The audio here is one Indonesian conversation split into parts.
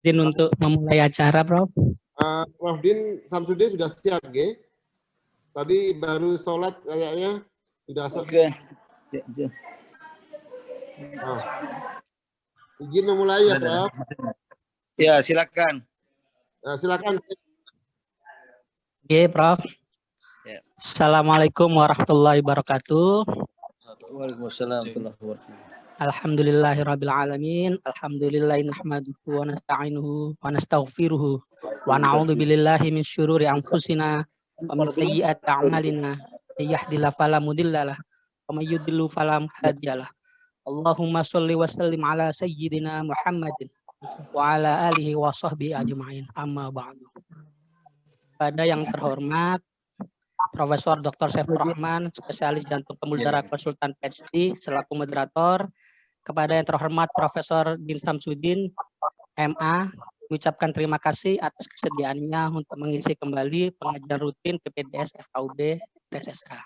Izin untuk memulai acara, Prof. Prof Din Samsudin sudah siap, G? Tadi baru sholat kayaknya sudah siap. Oke. Oh. Izin memulai ya, Prof. Ya, silakan. Silakan. Oke, Prof. Ya. Assalamualaikum warahmatullahi wabarakatuh. Waalaikumsalam warahmatullahi wabarakatuh. Alhamdulillahirabbil alamin. Alhamdulillahi nahmaduhu wa nasta'inuhu wa nastaghfiruhu wa na'udzu billahi min syururi anfusina wa min sayyiati a'malina. May yahdihillahu fala mudhillalah wa may yudlil fala hadiyalah. Allahumma shalli wa sallim ala sayyidina Muhammadin wa ala alihi wa sahbihi ajma'in. Amma ba'du. Pada yang terhormat Profesor Dr. Saifur Rahman, spesialis jantung pembuluh konsultan PhD selaku moderator. Kepada yang terhormat Profesor Din Samsudin, MA, mengucapkan terima kasih atas kesediaannya untuk mengisi kembali pengajian rutin PPDS FKUB PSSA.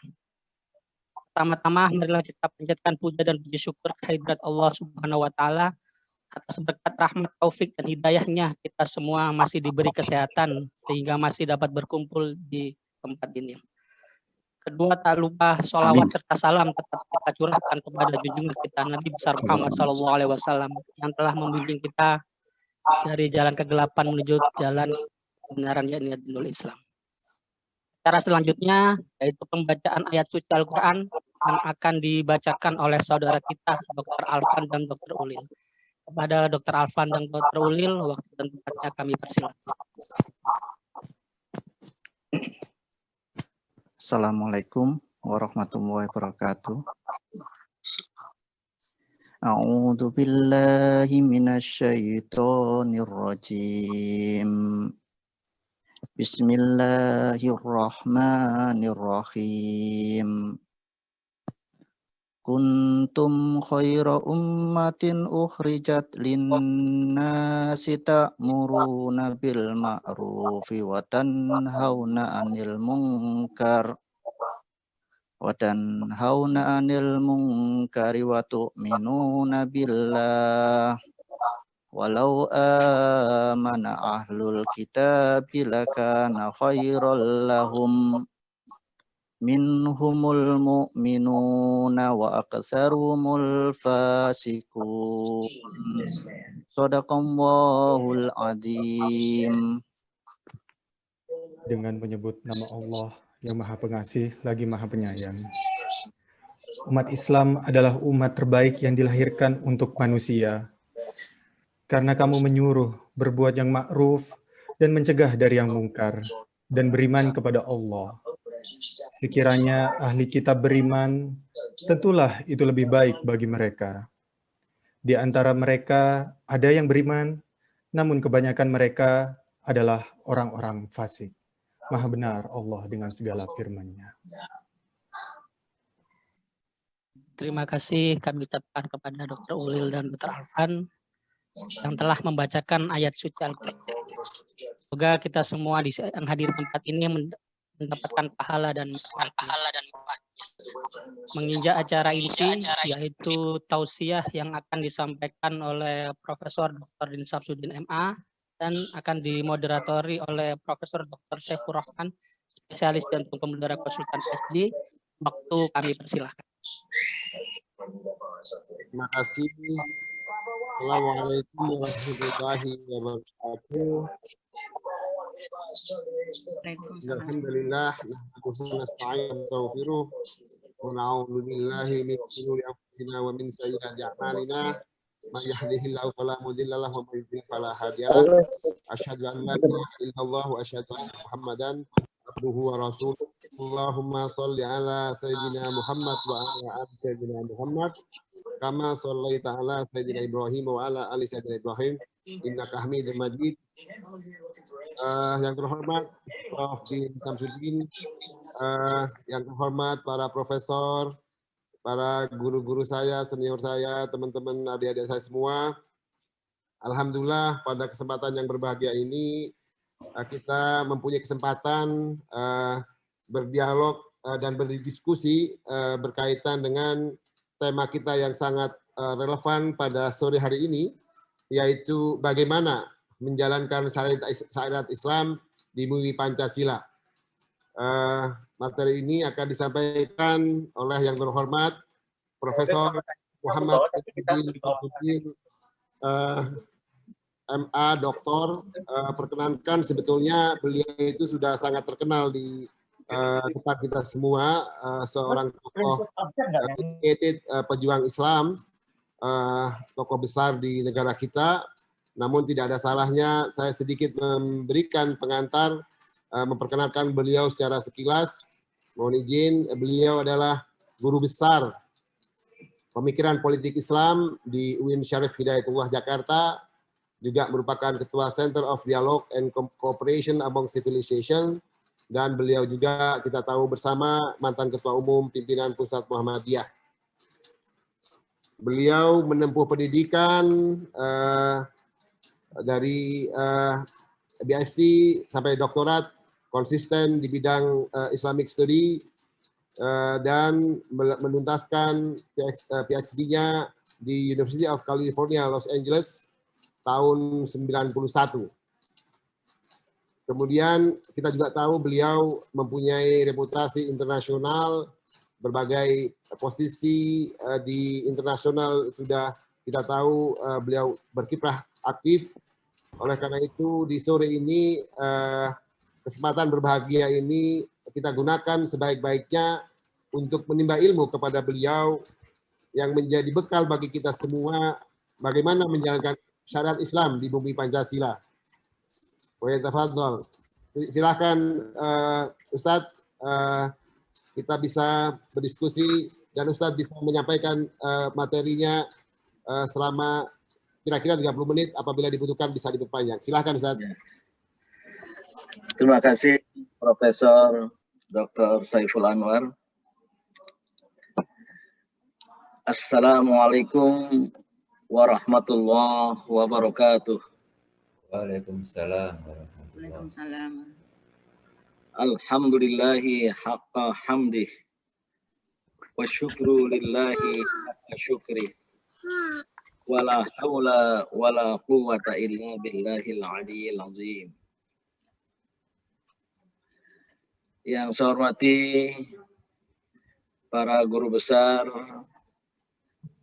Pertama-tama marilah kita panjatkan puja dan puji syukur kehadirat Allah Subhanahu wa taala atas berkat rahmat, taufik dan hidayahnya kita semua masih diberi kesehatan sehingga masih dapat berkumpul di tempat ini. Kedua, tak lupa sholawat serta salam tetap kita curahkan kepada junjungan kita Nabi besar Muhammad SAW yang telah membimbing kita dari jalan kegelapan menuju jalan kebenaran yakni dinul Islam. Cara selanjutnya yaitu pembacaan ayat suci Al-Quran yang akan dibacakan oleh saudara kita Dr. Alfan dan Dr. Ulil. Kepada Dr. Alfan dan Dr. Ulil, waktu dan tempatnya kami persilakan. Assalamualaikum warahmatullahi wabarakatuh. A'udzu billahi minasyaitonir rajim. Bismillahirrahmanirrahim. Kuntum khaira ummatin ukhrijat linnasi ta'muruna bil ma'rufi wa tanhauna 'anil munkar wa tu'minuna billah walau amana ahlul kitabi lakana khairal lahum minhumul mu'minuna wa aqsarumul fasikun. Shadaqallahul adzim. Dengan menyebut nama Allah yang Maha Pengasih lagi Maha Penyayang. Umat Islam adalah umat terbaik yang dilahirkan untuk manusia. Karena kamu menyuruh berbuat yang ma'ruf dan mencegah dari yang mungkar dan beriman kepada Allah. Sekiranya ahli kitab beriman, tentulah itu lebih baik bagi mereka. Di antara mereka ada yang beriman, namun kebanyakan mereka adalah orang-orang fasik. Maha benar Allah dengan segala firman-Nya. Terima kasih kami ucapkan kepada Dr. Ulil dan Dr. Alfan yang telah membacakan ayat suci Al-Quran. Semoga kita semua yang hadir tempat ini mendapatkan pahala dan manfaatnya. Menginjak acara inti yaitu tausiah yang akan disampaikan oleh Profesor Dr. Din Samsudin MA dan akan dimoderatori oleh Profesor Dr. Saifur Rahman, spesialis jantung pembuluh konsultan PhD. Waktu kami persilahkan. Terima kasih. Assalamualaikum warahmatullahi wabarakatuh. Alhamdulillah, nahmaduhu wa nasta'inuhu wa na'udzu billahi min shururi anfusina wa min sayyiati a'malina. May yahdihillahu fala mudilla lahu wa may yudlil fala hadiyalah. Asyhadu an la ilaha illallah wa asyhadu anna Muhammadan abduhu wa rasuluh. Allahumma shalli ala sayyidina Muhammad wa ala ali sayyidina Muhammad kama shallaita ala sayyidina Ibrahim wa ala ali sayyidina Ibrahim innaka Hamidum Majid. Yang terhormat Prof. Din Samsudin, yang terhormat para profesor, para guru-guru saya, senior saya, teman-teman adik-adik saya semua. Alhamdulillah pada kesempatan yang berbahagia ini kita mempunyai kesempatan berdialog dan berdiskusi berkaitan dengan tema kita yang sangat relevan pada sore hari ini, yaitu bagaimana menjalankan syariat Islam di bumi Pancasila. Materi ini akan disampaikan oleh yang terhormat Profesor Muhammad MA Doktor. Perkenankan, sebetulnya beliau itu sudah sangat terkenal di depan kita semua, seorang tokoh dedicated pejuang Islam, tokoh besar di negara kita. Namun tidak ada salahnya saya sedikit memberikan pengantar, memperkenalkan beliau secara sekilas. Mohon izin, beliau adalah guru besar pemikiran politik Islam di UIN Syarif Hidayatullah Jakarta, juga merupakan Ketua Center of Dialogue and Cooperation Among Civilization, dan beliau juga kita tahu bersama mantan Ketua Umum Pimpinan Pusat Muhammadiyah. Beliau menempuh pendidikan dari BSc sampai doktorat, konsisten di bidang Islamic Study, dan menuntaskan PhD-nya di University of California, Los Angeles, tahun 91. Kemudian kita juga tahu beliau mempunyai reputasi internasional, berbagai posisi di internasional sudah kita tahu beliau berkiprah aktif. Oleh karena itu di sore ini kesempatan berbahagia ini kita gunakan sebaik-baiknya untuk menimba ilmu kepada beliau yang menjadi bekal bagi kita semua bagaimana menjalankan syariat Islam di bumi Pancasila. Tafadhol. Silakan Ustadz, kita bisa berdiskusi dan Ustadz bisa menyampaikan materinya selama kira-kira 30 menit, apabila dibutuhkan bisa diperpanjang. Silakan Ustadz. Terima kasih Profesor Dr. Saiful Anwar. Assalamualaikum warahmatullahi wabarakatuh. Waalaikumsalam. Waalaikumsalam. Alhamdulillahi haqqa hamdih wa syukru lillahi haqqa syukrih wa la hawla wa la quwwata illa billahil aliyyil azim. Yang saya hormati para guru besar,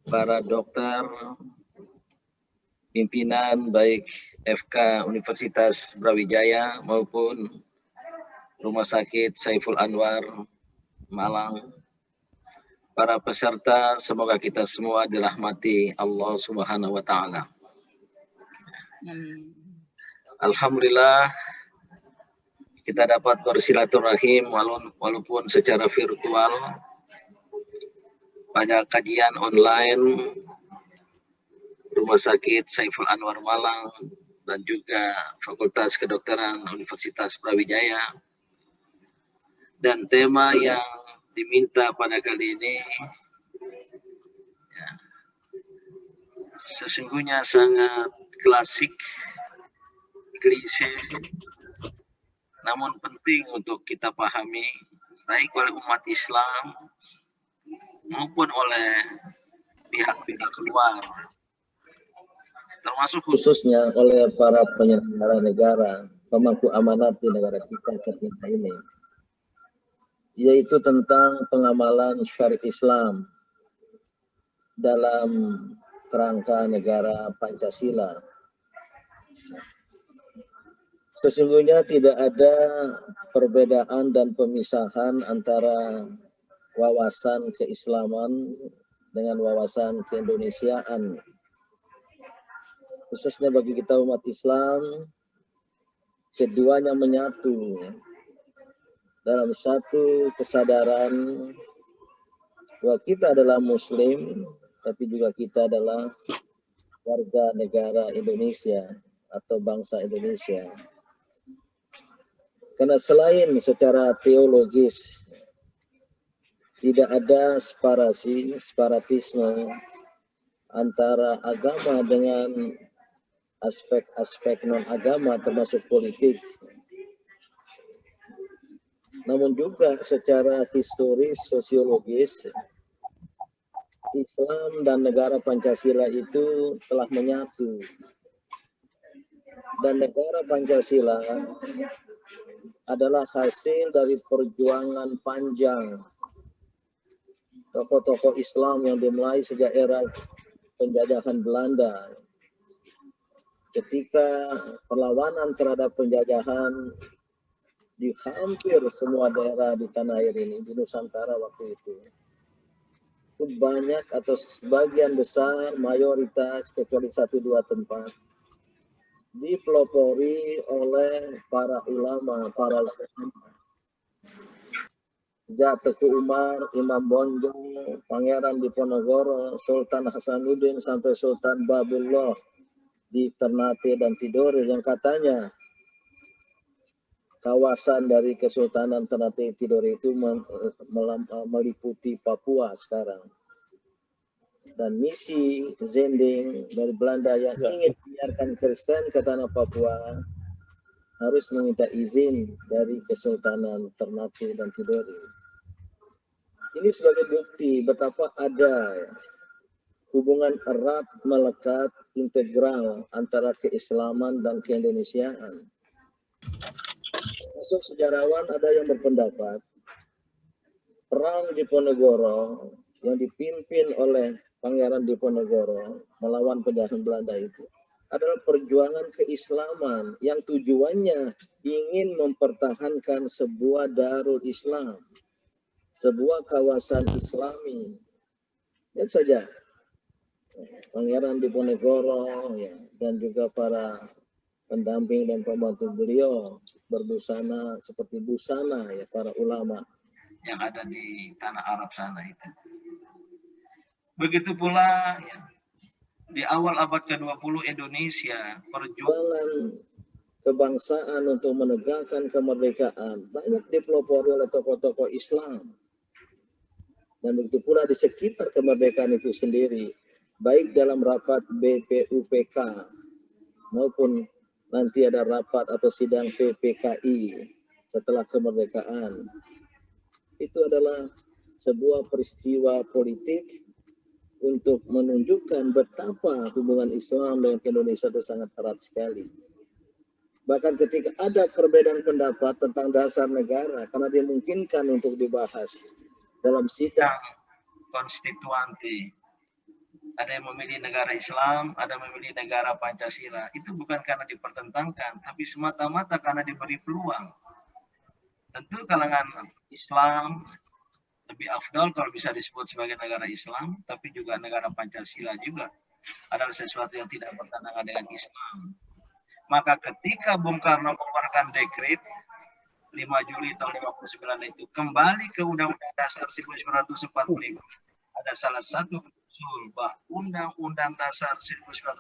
para dokter, pimpinan baik FK Universitas Brawijaya maupun Rumah Sakit Saiful Anwar Malang, para peserta, semoga kita semua dirahmati Allah Subhanahu wa Ta'ala. Alhamdulillah kita dapat bersilaturahim walaupun secara virtual pada kajian online Rumah Sakit Saiful Anwar Malang dan juga Fakultas Kedokteran Universitas Brawijaya. Dan tema yang diminta pada kali ini ya, sesungguhnya sangat klasik, klise, namun penting untuk kita pahami baik oleh umat Islam maupun oleh pihak-pihak luar, termasuk khususnya oleh para penyelenggara negara, pemangku amanat di negara kita tercinta ini, yaitu tentang pengamalan syariat Islam dalam kerangka negara Pancasila. Sesungguhnya tidak ada perbedaan dan pemisahan antara wawasan keislaman dengan wawasan keindonesiaan. Khususnya bagi kita umat Islam, keduanya menyatu dalam satu kesadaran bahwa kita adalah Muslim, tapi juga kita adalah warga negara Indonesia atau bangsa Indonesia. Karena selain secara teologis tidak ada separatisme antara agama dengan aspek-aspek non-agama termasuk politik. Namun juga secara historis, sosiologis, Islam dan negara Pancasila itu telah menyatu. dan negara Pancasila adalah hasil dari perjuangan panjang tokoh-tokoh Islam yang dimulai sejak era penjajahan Belanda. Ketika perlawanan terhadap penjajahan di hampir semua daerah di tanah air ini, di Nusantara waktu itu banyak atau sebagian besar, mayoritas, kecuali 1-2 tempat, dipelopori oleh para ulama, para ulama. Sejak Teku Umar, Imam Bonjol, Pangeran Diponegoro, Sultan Hasanuddin, sampai Sultan Babullah di Ternate dan Tidore, yang katanya kawasan dari Kesultanan Ternate Tidore itu meliputi Papua sekarang. Dan misi Zending dari Belanda yang ingin membiarkan Kristen ke tanah Papua harus meminta izin dari Kesultanan Ternate dan Tidore. Ini sebagai bukti betapa ada hubungan erat, melekat, integral antara keislaman dan keindonesiaan. Masuk sejarawan ada yang berpendapat perang Diponegoro yang dipimpin oleh Pangeran Diponegoro melawan penjajahan Belanda itu adalah perjuangan keislaman yang tujuannya ingin mempertahankan sebuah Darul Islam, sebuah kawasan Islami. Lihat saja Pangeran Diponegoro ya, dan juga para pendamping dan pembantu beliau berbusana seperti busana ya para ulama yang ada di tanah Arab sana itu. Begitu pula ya, di awal abad ke-20 Indonesia, perjuangan kebangsaan untuk menegakkan kemerdekaan banyak dipelopori oleh tokoh-tokoh Islam. Dan begitu pula di sekitar kemerdekaan itu sendiri, baik dalam rapat BPUPK maupun nanti ada rapat atau sidang PPKI setelah kemerdekaan. Itu adalah sebuah peristiwa politik untuk menunjukkan betapa hubungan Islam dengan Indonesia itu sangat erat sekali. Bahkan ketika ada perbedaan pendapat tentang dasar negara, karena dimungkinkan untuk dibahas dalam sidang konstituante, ada yang memilih negara Islam, ada yang memilih negara Pancasila. Itu bukan karena dipertentangkan, tapi semata-mata karena diberi peluang. Tentu kalangan Islam lebih afdal kalau bisa disebut sebagai negara Islam, tapi juga negara Pancasila juga adalah sesuatu yang tidak bertentangan dengan Islam. Maka ketika Bung Karno mengeluarkan dekret 5 Juli tahun 59 itu kembali ke Undang-Undang Dasar 1945, ada salah satu usul bahwa Undang-Undang Dasar 1945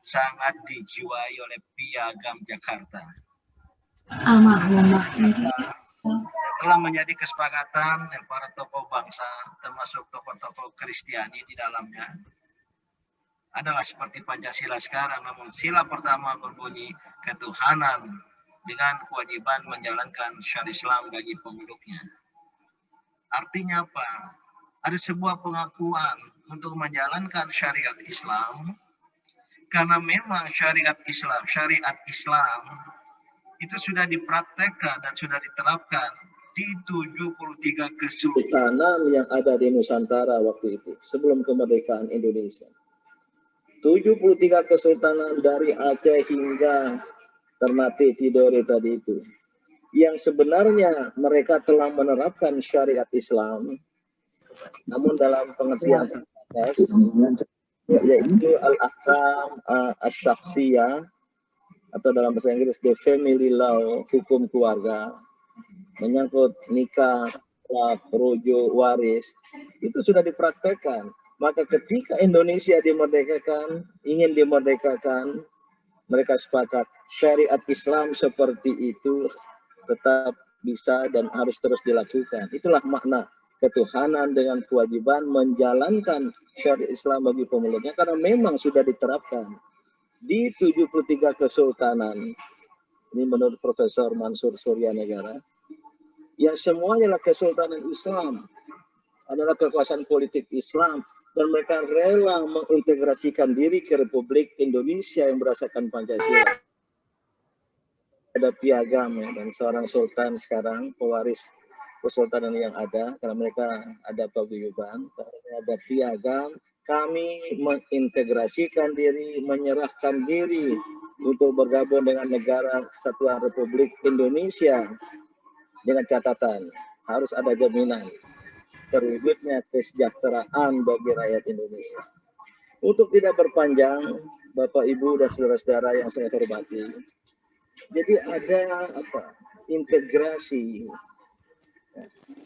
sangat dijiwai oleh Piagam Jakarta. Telah menjadi kesepakatan yang para tokoh bangsa, termasuk tokoh-tokoh Kristiani di dalamnya, adalah seperti Pancasila sekarang, namun sila pertama berbunyi ketuhanan dengan kewajiban menjalankan syariat Islam bagi pemeluknya. Artinya apa? Ada sebuah pengakuan untuk menjalankan syariat Islam, karena memang syariat Islam itu sudah dipraktekkan dan sudah diterapkan di 73 kesultanan yang ada di Nusantara waktu itu, sebelum kemerdekaan Indonesia. 73 kesultanan dari Aceh hingga Ternate Tidore tadi itu, yang sebenarnya mereka telah menerapkan syariat Islam, namun dalam pengertian atas, yaitu al-ahkam asy-syakhsiyah, atau dalam bahasa Inggris the family law, hukum keluarga, menyangkut nikah, rujuk, waris, itu sudah dipraktekkan. Maka ketika Indonesia dimerdekakan, ingin dimerdekakan, mereka sepakat syariat Islam seperti itu tetap bisa dan harus terus dilakukan. Itulah makna ketuhanan dengan kewajiban menjalankan syariat Islam bagi pemeluknya, karena memang sudah diterapkan di 73 kesultanan. Ini menurut Profesor Mansur Suryanegara, yang semuanya adalah kesultanan Islam. adalah kekuasaan politik Islam dan mereka rela mengintegrasikan diri ke Republik Indonesia yang berdasarkan Pancasila. Ada piagam ya, dan seorang sultan sekarang pewaris kesultanan yang ada, karena mereka ada paguyuban, ada piagam, kami mengintegrasikan diri, menyerahkan diri untuk bergabung dengan negara Kesatuan Republik Indonesia dengan catatan harus ada jaminan terwujudnya kesejahteraan bagi rakyat Indonesia. Untuk tidak berpanjang, Bapak, Ibu, dan saudara-saudara yang saya hormati, jadi ada integrasi,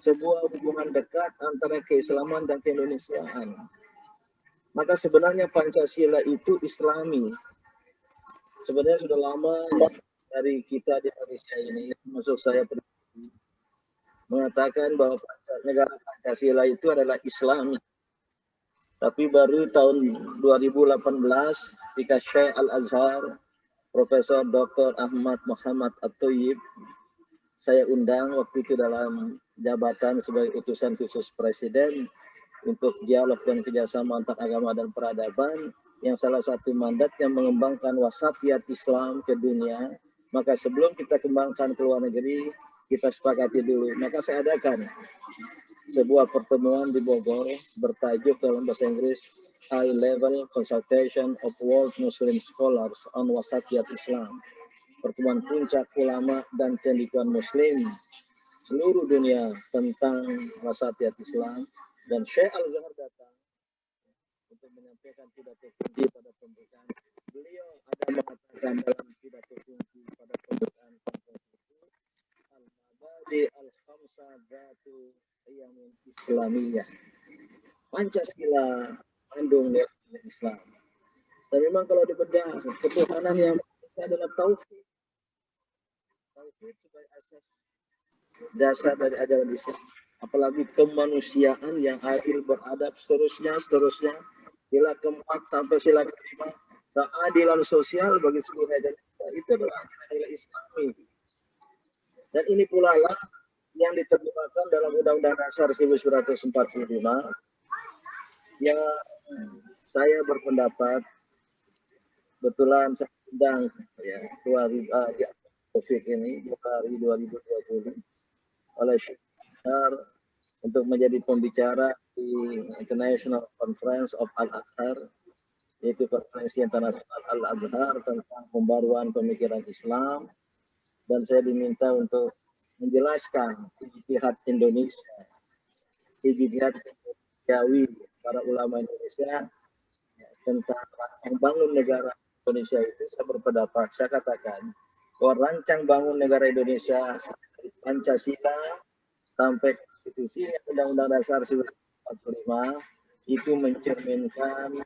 sebuah hubungan dekat antara keislaman dan keindonesiaan. Maka sebenarnya Pancasila itu Islami. Sebenarnya sudah lama ya, dari kita di Indonesia ini, termasuk saya pribadi, mengatakan bahwa negara Pancasila itu adalah Islami. Tapi baru tahun 2018 ketika Syekh Al-Azhar, Profesor Dr. Ahmad Muhammad At-Thayyib, saya undang waktu itu dalam jabatan sebagai utusan khusus Presiden untuk dialog dan kerjasama antar agama dan peradaban, yang salah satu mandatnya mengembangkan wasatiyat Islam ke dunia. Maka sebelum kita kembangkan ke luar negeri, kita sepakati dulu. Maka saya adakan sebuah pertemuan di Bogor bertajuk dalam bahasa Inggris High Level Consultation of World Muslim Scholars on Wasatiyat Islam. Pertemuan puncak ulama dan cendekiawan Muslim seluruh dunia tentang wasatiyat Islam, dan Syekh Al-Azhar datang untuk menyampaikan pidato kunci pada pembukaan. Beliau ada mengatakan dalam pidato kunci pada pembukaan konferensi itu, Al-Mabadi Al-Khamsa Dhatu Qiyamin Islamiyah. Pancasila mengandung nilai Islam. Dan memang kalau dibedah, ketuhanan yang adalah tauhid. Tauhid sebagai asas dasar dari ajaran Islam. Apalagi kemanusiaan yang adil, beradab, seterusnya. Sila keempat sampai sila kelima, keadilan sosial bagi seluruh rakyat Indonesia. Itu adalah nilai Islami. Dan ini pula lah yang diterjemahkan dalam Undang-Undang Dasar 1945, yang saya berpendapat, betulan saya undang ya, COVID ini, Januari 2020, oleh Syekh untuk menjadi pembicara di International Conference of Al-Azhar, yaitu konferensi internasional Al-Azhar tentang pembaruan pemikiran Islam. Dan saya diminta untuk menjelaskan ijtihad Indonesia, ijtihad Jawi para ulama Indonesia tentang rancang bangun negara Indonesia itu. Saya berpendapat, saya katakan bahwa rancang bangun negara Indonesia dari Pancasila sampai konstitusinya Undang-Undang Dasar 1945 itu mencerminkan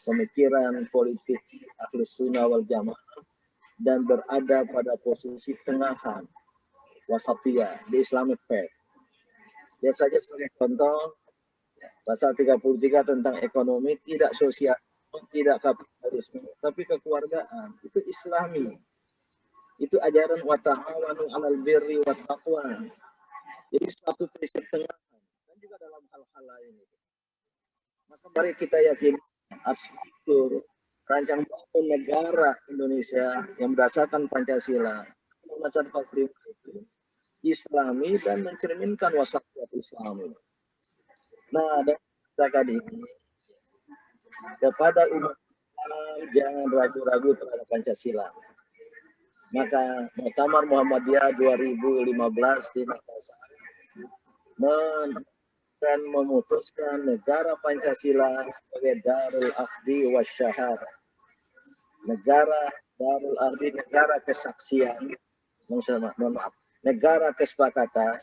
pemikiran politik Ahlus Sunnah wal Jamaah dan berada pada posisi tengahan wasatiyah di Islamic Faith. Lihat saja sebagai contoh pasal 33 tentang ekonomi, tidak sosialisme, tidak kapitalisme, tapi kekeluargaan. Itu Islami. Itu ajaran wa ta'awanu 'alal birri wat taqwa. Jadi suatu prinsip tengah dan juga dalam hal-hal lain. Maka mari kita yakini arsitektur rancang bangun negara Indonesia yang berdasarkan Pancasila, Undang-Undang 45 itu Islami dan mencerminkan wasatiyat Islam. Nah, dan katakan ini kepada umat Islam, jangan ragu-ragu terhadap Pancasila. Maka Muktamar Muhammadiyah 2015 di Makassar dan memutuskan negara Pancasila sebagai Darul Ahdi Wasyahadah. Negara Darul Ahdi, negara kesaksian, mohon maaf, negara kesepakatan,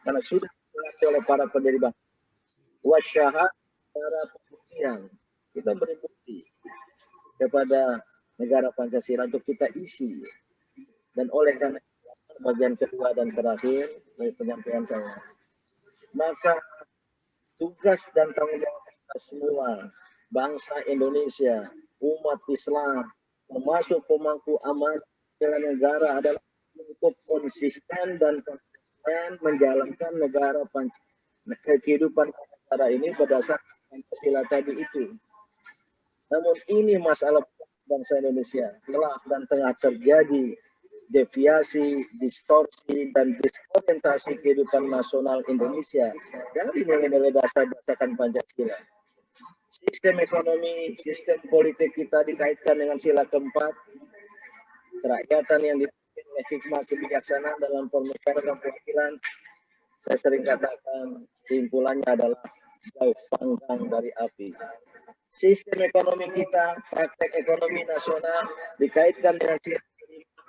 karena sudah dilatih oleh para pendiri bangsa. Wasyahadah, negara pembuktian. Kita beri bukti kepada negara Pancasila untuk kita isi. Dan oleh karena bagian kedua dan terakhir dari penyampaian saya, maka tugas dan tanggung jawab kita semua, bangsa Indonesia, umat Islam, termasuk pemangku amanah negara, adalah untuk konsisten dan konsisten menjalankan negara Pancasila kehidupan negara ini berdasarkan Pancasila tadi itu. Namun ini masalah bangsa Indonesia telah dan tengah terjadi deviasi, distorsi, dan disorientasi kehidupan nasional Indonesia dari nilai-nilai dasar berdasarkan Pancasila. Sistem ekonomi, sistem politik kita dikaitkan dengan sila keempat, kerakyatan yang dipimpin oleh hikmah kebijaksanaan dalam pemikiran dan perwakilan. Saya sering katakan kesimpulannya adalah jauh panggang dari api. Sistem ekonomi kita, praktek ekonomi nasional dikaitkan dengan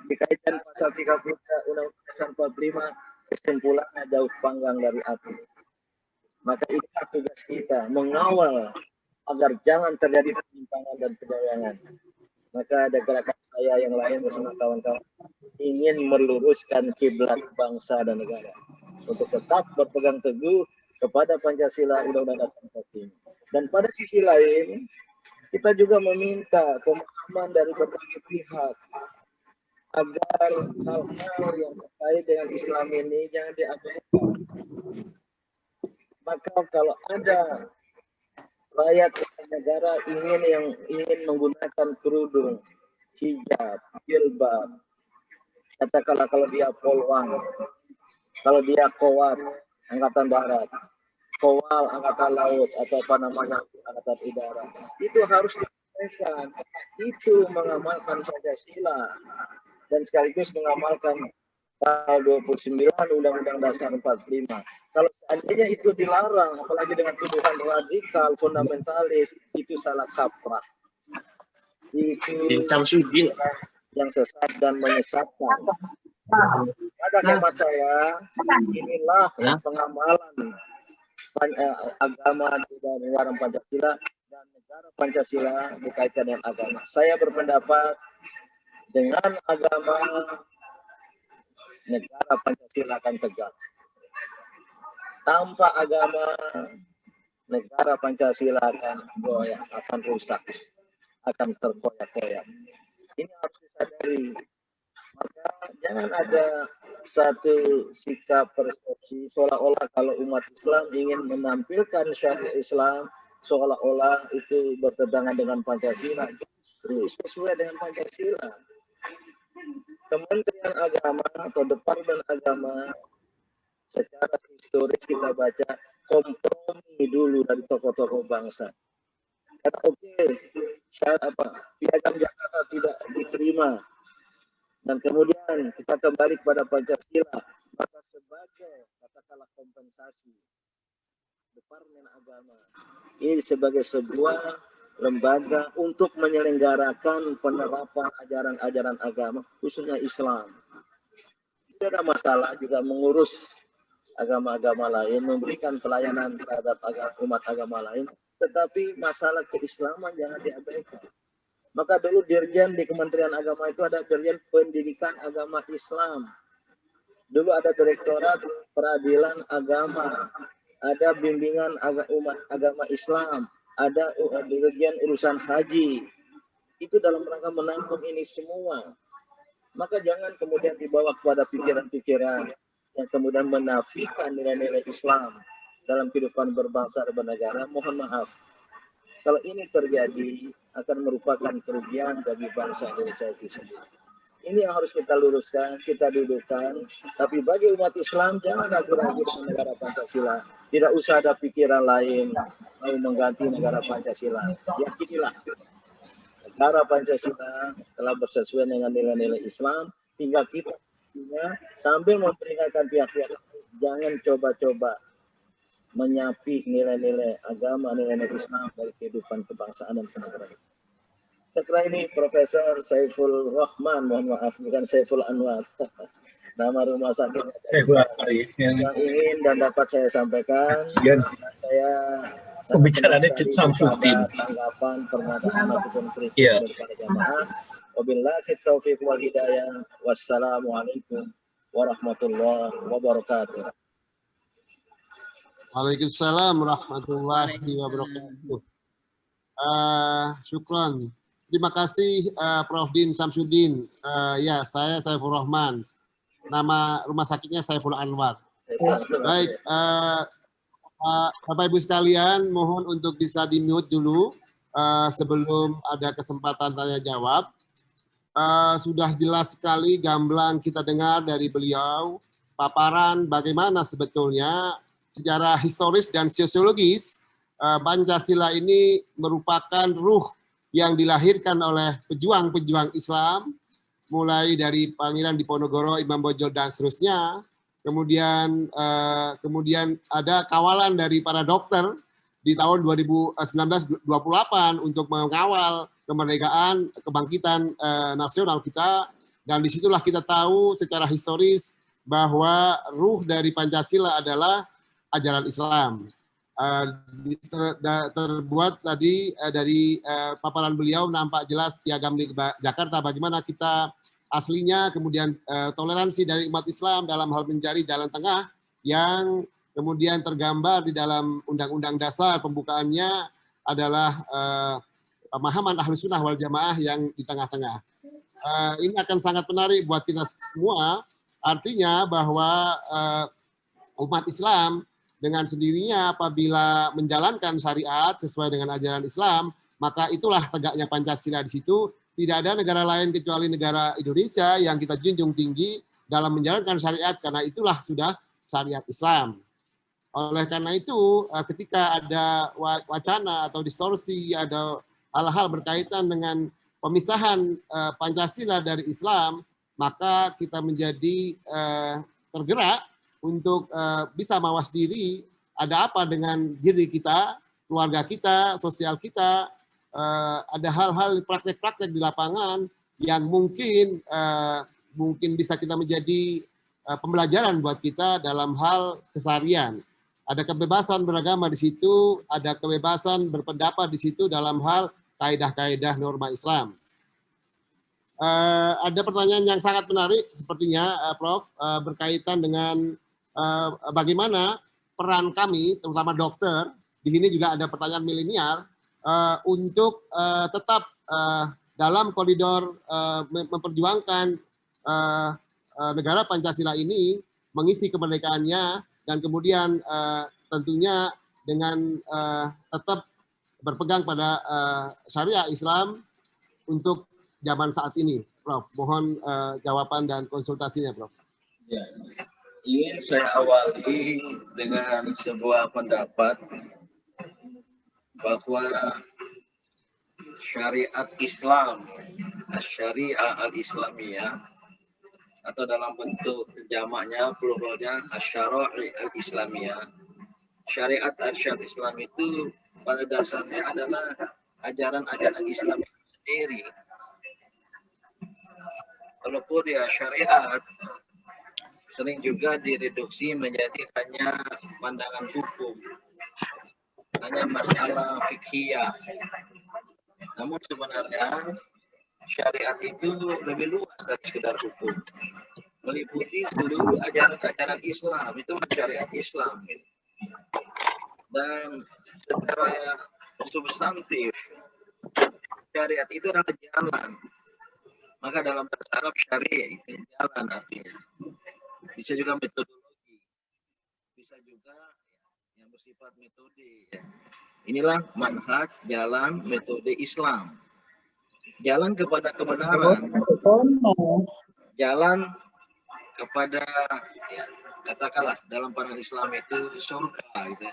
dikaitkan pasal 33 Undang-Undang Dasar 45, kesimpulannya jauh panggang dari api. Maka inilah tugas kita, mengawal agar jangan terjadi penyimpangan dan penyelewengan. Maka ada gerakan saya yang lain bersama kawan-kawan ingin meluruskan kiblat bangsa dan negara untuk tetap berpegang teguh kepada Pancasila Undang-Undang Dasar 45. Dan pada sisi lain, kita juga meminta pemahaman dari berbagai pihak agar hal-hal yang terkait dengan Islam ini jangan diabaikan. Maka kalau ada rakyat negara ingin menggunakan kerudung, hijab, jilbab, katakanlah kalau dia polwan, kalau dia kowat, angkatan darat, kowal angkatan laut atau apa namanya angkatan udara, itu harus disampaikan. Itu mengamalkan Pancasila dan sekaligus mengamalkan pasal 29 Undang-Undang Dasar 45. Kalau seandainya itu dilarang, apalagi dengan tuduhan radikal, fundamentalis, itu salah kaprah. Itu yang sesat dan menyesatkan. Pada hemat saya, inilah pengamalan agama di negara Pancasila dan negara Pancasila dikaitkan dengan agama. Saya berpendapat dengan agama negara Pancasila akan tegak. Tanpa agama negara Pancasila akan goyah, akan rusak, akan terkoyak-koyak. Ini harus disadari. Maka jangan ada satu sikap persepsi seolah-olah kalau umat Islam ingin menampilkan syariat Islam seolah-olah itu bertentangan dengan Pancasila. Justru sesuai dengan Pancasila. Kementerian Agama atau Departemen Agama secara historis kita baca kompromi dulu dari tokoh-tokoh bangsa. Kata Piagam Jakarta tidak diterima. Dan kemudian kita kembali kepada Pancasila, maka sebagai katakanlah kompensasi Departemen Agama ini sebagai sebuah lembaga untuk menyelenggarakan penerapan ajaran-ajaran agama khususnya Islam. Tidak ada masalah juga mengurus agama-agama lain, memberikan pelayanan terhadap umat agama lain, tetapi masalah keislaman jangan diabaikan. Maka dulu dirjen di Kementerian Agama itu ada Dirjen Pendidikan Agama Islam. Dulu ada Direktorat Peradilan Agama, ada bimbingan umat agama Islam, ada Dirjen Urusan Haji. Itu dalam rangka menampung ini semua. Maka jangan kemudian dibawa kepada pikiran-pikiran yang kemudian menafikan nilai-nilai Islam dalam kehidupan berbangsa dan bernegara. Mohon maaf. Kalau ini terjadi akan merupakan kerugian bagi bangsa Indonesia itu sendiri. Ini yang harus kita luruskan, kita dudukkan. Tapi bagi umat Islam jangan ragu-ragu dengan negara Pancasila. Tidak usah ada pikiran lain mau mengganti negara Pancasila. Yakinilah negara Pancasila telah bersesuaian dengan nilai-nilai Islam. Tinggal kita sambil memperingatkan pihak-pihak jangan coba-coba menyapi nilai-nilai agama, nilai-nilai Islam dari kehidupan kebangsaan dan kenegaraan. Setelah ini Profesor Saiful Rahman, mohon maaf bukan Saiful Anwar, nama rumah sakit yang ingin dan dapat saya sampaikan. Saya pembicaranya Samsudin. Tanggapan, pernyataan ataupun kritik daripada jamaah. Wabillahi taufiq wal hidayah. Wassalamualaikum warahmatullahi wabarakatuh. Waalaikumsalam warahmatullahi wabarakatuh. Syukran. Terima kasih Prof. Din Samsudin. Ya, saya Saiful Rahman. Nama rumah sakitnya Saiful Anwar. Baik, Bapak Ibu sekalian, mohon untuk bisa di-mute dulu sebelum ada kesempatan tanya jawab. Sudah jelas sekali gamblang kita dengar dari beliau paparan bagaimana sebetulnya secara historis dan sosiologis Pancasila ini merupakan ruh yang dilahirkan oleh pejuang-pejuang Islam, mulai dari Pangeran Diponegoro, Imam Bonjol dan seterusnya. Kemudian ada kawalan dari para dokter di tahun 1928 untuk mengawal kemerdekaan, kebangkitan nasional kita. Dan disitulah kita tahu secara historis bahwa ruh dari Pancasila adalah ajaran Islam. Terbuat tadi dari paparan beliau nampak jelas Piagam Jakarta bagaimana kita aslinya, kemudian toleransi dari umat Islam dalam hal mencari jalan tengah yang kemudian tergambar di dalam Undang-Undang Dasar pembukaannya adalah pemahaman Ahlus Sunnah wal Jamaah yang di tengah-tengah. Ini akan sangat menarik buat kita semua, artinya bahwa umat Islam dengan sendirinya apabila menjalankan syariat sesuai dengan ajaran Islam, maka itulah tegaknya Pancasila di situ. Tidak ada negara lain kecuali negara Indonesia yang kita junjung tinggi dalam menjalankan syariat, karena itulah sudah syariat Islam. Oleh karena itu, ketika ada wacana atau distorsi, ada hal-hal berkaitan dengan pemisahan Pancasila dari Islam, maka kita menjadi tergerak untuk bisa mawas diri, ada apa dengan diri kita, keluarga kita, sosial kita, ada hal-hal praktek-praktek di lapangan yang mungkin bisa kita menjadi pembelajaran buat kita dalam hal keseharian. Ada kebebasan beragama di situ, ada kebebasan berpendapat di situ dalam hal kaidah-kaidah norma Islam. Ada pertanyaan yang sangat menarik sepertinya, Prof, berkaitan dengan bagaimana peran kami, terutama dokter, di sini juga ada pertanyaan milenial, untuk tetap dalam koridor memperjuangkan negara Pancasila ini, mengisi kemerdekaannya, dan kemudian tentunya dengan tetap berpegang pada syariah Islam untuk zaman saat ini. Prof, mohon jawaban dan konsultasinya, Prof. Ya. Ingin saya awali dengan sebuah pendapat bahwa syariat Islam, syariah al-Islamiyah, atau dalam bentuk jamaknya, pluralnya, asyara'i al-Islamiyah. Syariat al-syariat Islam itu pada dasarnya adalah ajaran-ajaran Islam sendiri. Walaupun ya syariat sering juga direduksi menjadi hanya pandangan hukum, hanya masalah fikhiyah. Namun sebenarnya syariat itu lebih luas dari sekedar hukum, meliputi seluruh ajaran-ajaran Islam, itu syariat Islam. Dan secara substantif, syariat itu adalah jalan. Maka dalam bahasa Arab syariah itu jalan artinya. Bisa juga metodologi, bisa juga yang bersifat metode. Inilah manhaj, jalan, metode Islam. Jalan kepada kebenaran, jalan kepada, ya, katakanlah dalam pandangan Islam itu surga, gitu,